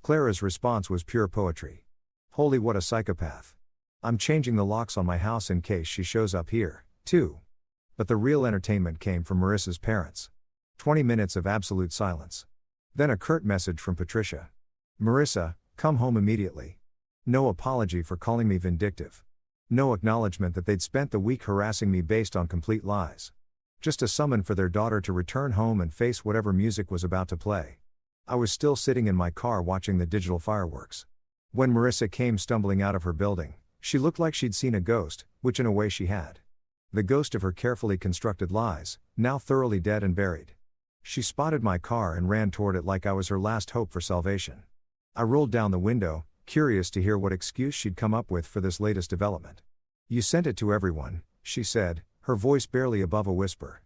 A: Clara's response was pure poetry. Holy, what a psychopath. I'm changing the locks on my house in case she shows up here, too. But the real entertainment came from Marissa's parents. 20 minutes of absolute silence. Then a curt message from Patricia. Marissa, come home immediately. No apology for calling me vindictive. No acknowledgement that they'd spent the week harassing me based on complete lies. Just a summon for their daughter to return home and face whatever music was about to play. I was still sitting in my car watching the digital fireworks. When Marissa came stumbling out of her building, she looked like she'd seen a ghost, which in a way she had. The ghost of her carefully constructed lies, now thoroughly dead and buried. She spotted my car and ran toward it like I was her last hope for salvation. I rolled down the window, curious to hear what excuse she'd come up with for this latest development. "You sent it to everyone," she said, her voice barely above a whisper.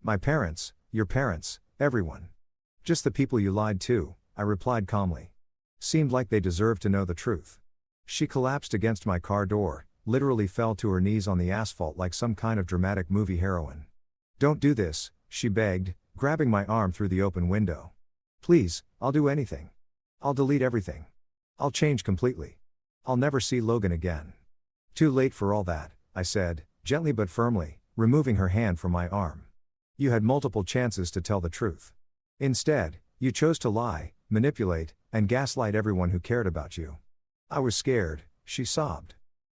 A: "My parents, your parents, everyone. Just the people you lied to," I replied calmly. "Seemed like they deserved to know the truth." She collapsed against my car door, literally fell to her knees on the asphalt like some kind of dramatic movie heroine. "Don't do this," she begged, grabbing my arm through the open window. "Please, I'll do anything. I'll delete everything. I'll change completely. I'll never see Logan again." "Too late for all that," I said, gently but firmly, removing her hand from my arm. "You had multiple chances to tell the truth. Instead, you chose to lie, manipulate, and gaslight everyone who cared about you. I was scared," she sobbed.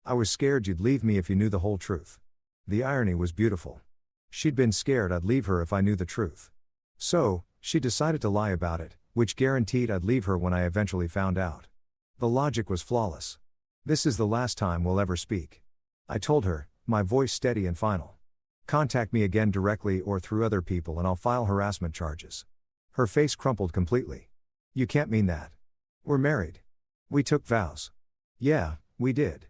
A: "I was scared you'd leave me if you knew the whole truth." The irony was beautiful. She'd been scared I'd leave her if I knew the truth. So, she decided to lie about it, which guaranteed I'd leave her when I eventually found out. The logic was flawless. "This is the last time we'll ever speak," I told her, my voice steady and final. "Contact me again directly or through other people and I'll file harassment charges." Her face crumpled completely. "You can't mean that. We're married. We took vows." "Yeah, we did."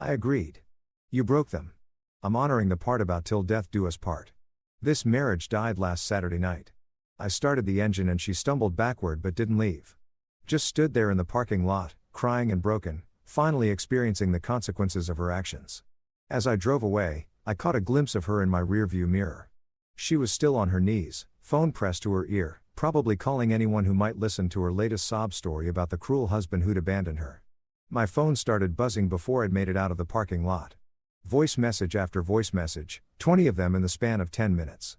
A: I agreed. "You broke them." "I'm honoring the part about till death do us part. This marriage died last Saturday night." I started the engine and she stumbled backward but didn't leave. Just stood there in the parking lot, crying and broken, finally experiencing the consequences of her actions. As I drove away, I caught a glimpse of her in my rearview mirror. She was still on her knees, phone pressed to her ear, probably calling anyone who might listen to her latest sob story about the cruel husband who'd abandoned her. My phone started buzzing before I'd made it out of the parking lot. Voice message after voice message, 20 of them in the span of 10 minutes.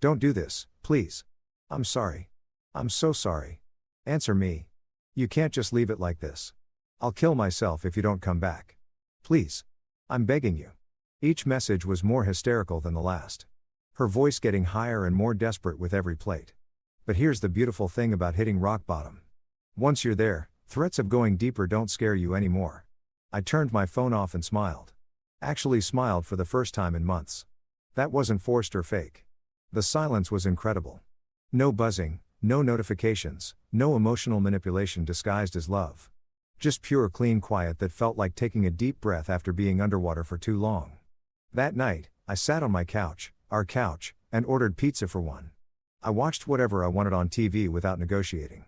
A: "Don't do this, please. I'm sorry. I'm so sorry. Answer me. You can't just leave it like this. I'll kill myself if you don't come back. Please. I'm begging you." Each message was more hysterical than the last. Her voice getting higher and more desperate with every plate. But here's the beautiful thing about hitting rock bottom. Once you're there, threats of going deeper don't scare you anymore. I turned my phone off and smiled. Actually smiled for the first time in months. That wasn't forced or fake. The silence was incredible. No buzzing, no notifications, no emotional manipulation disguised as love. Just pure clean quiet that felt like taking a deep breath after being underwater for too long. That night, I sat on my couch, our couch, and ordered pizza for one. I watched whatever I wanted on TV without negotiating.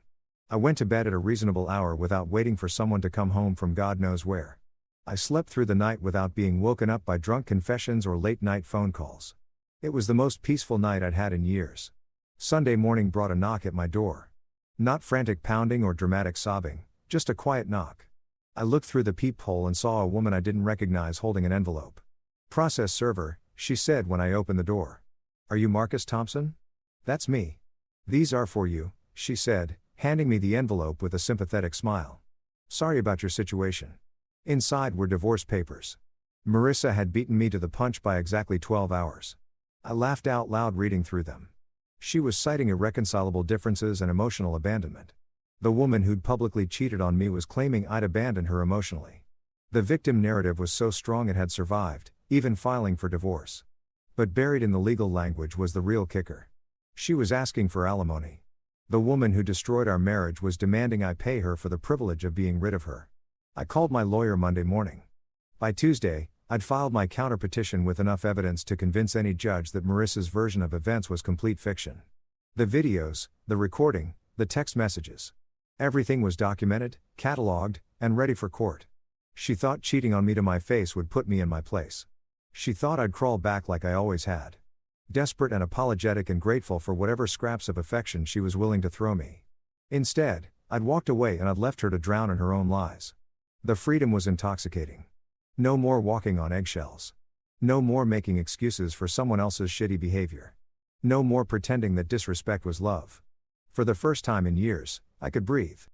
A: I went to bed at a reasonable hour without waiting for someone to come home from God knows where. I slept through the night without being woken up by drunk confessions or late-night phone calls. It was the most peaceful night I'd had in years. Sunday morning brought a knock at my door. Not frantic pounding or dramatic sobbing, just a quiet knock. I looked through the peephole and saw a woman I didn't recognize holding an envelope. "Process server," she said when I opened the door. "Are you Marcus Thompson?" "That's me." "These are for you," she said, handing me the envelope with a sympathetic smile. "Sorry about your situation." Inside were divorce papers. Marissa had beaten me to the punch by exactly 12 hours. I laughed out loud reading through them. She was citing irreconcilable differences and emotional abandonment. The woman who'd publicly cheated on me was claiming I'd abandoned her emotionally. The victim narrative was so strong it had survived, even filing for divorce. But buried in the legal language was the real kicker. She was asking for alimony. The woman who destroyed our marriage was demanding I pay her for the privilege of being rid of her. I called my lawyer Monday morning. By Tuesday, I'd filed my counterpetition with enough evidence to convince any judge that Marissa's version of events was complete fiction. The videos, the recording, the text messages. Everything was documented, catalogued, and ready for court. She thought cheating on me to my face would put me in my place. She thought I'd crawl back like I always had. Desperate and apologetic and grateful for whatever scraps of affection she was willing to throw me. Instead, I'd walked away and I'd left her to drown in her own lies. The freedom was intoxicating. No more walking on eggshells. No more making excuses for someone else's shitty behavior. No more pretending that disrespect was love. For the first time in years, I could breathe.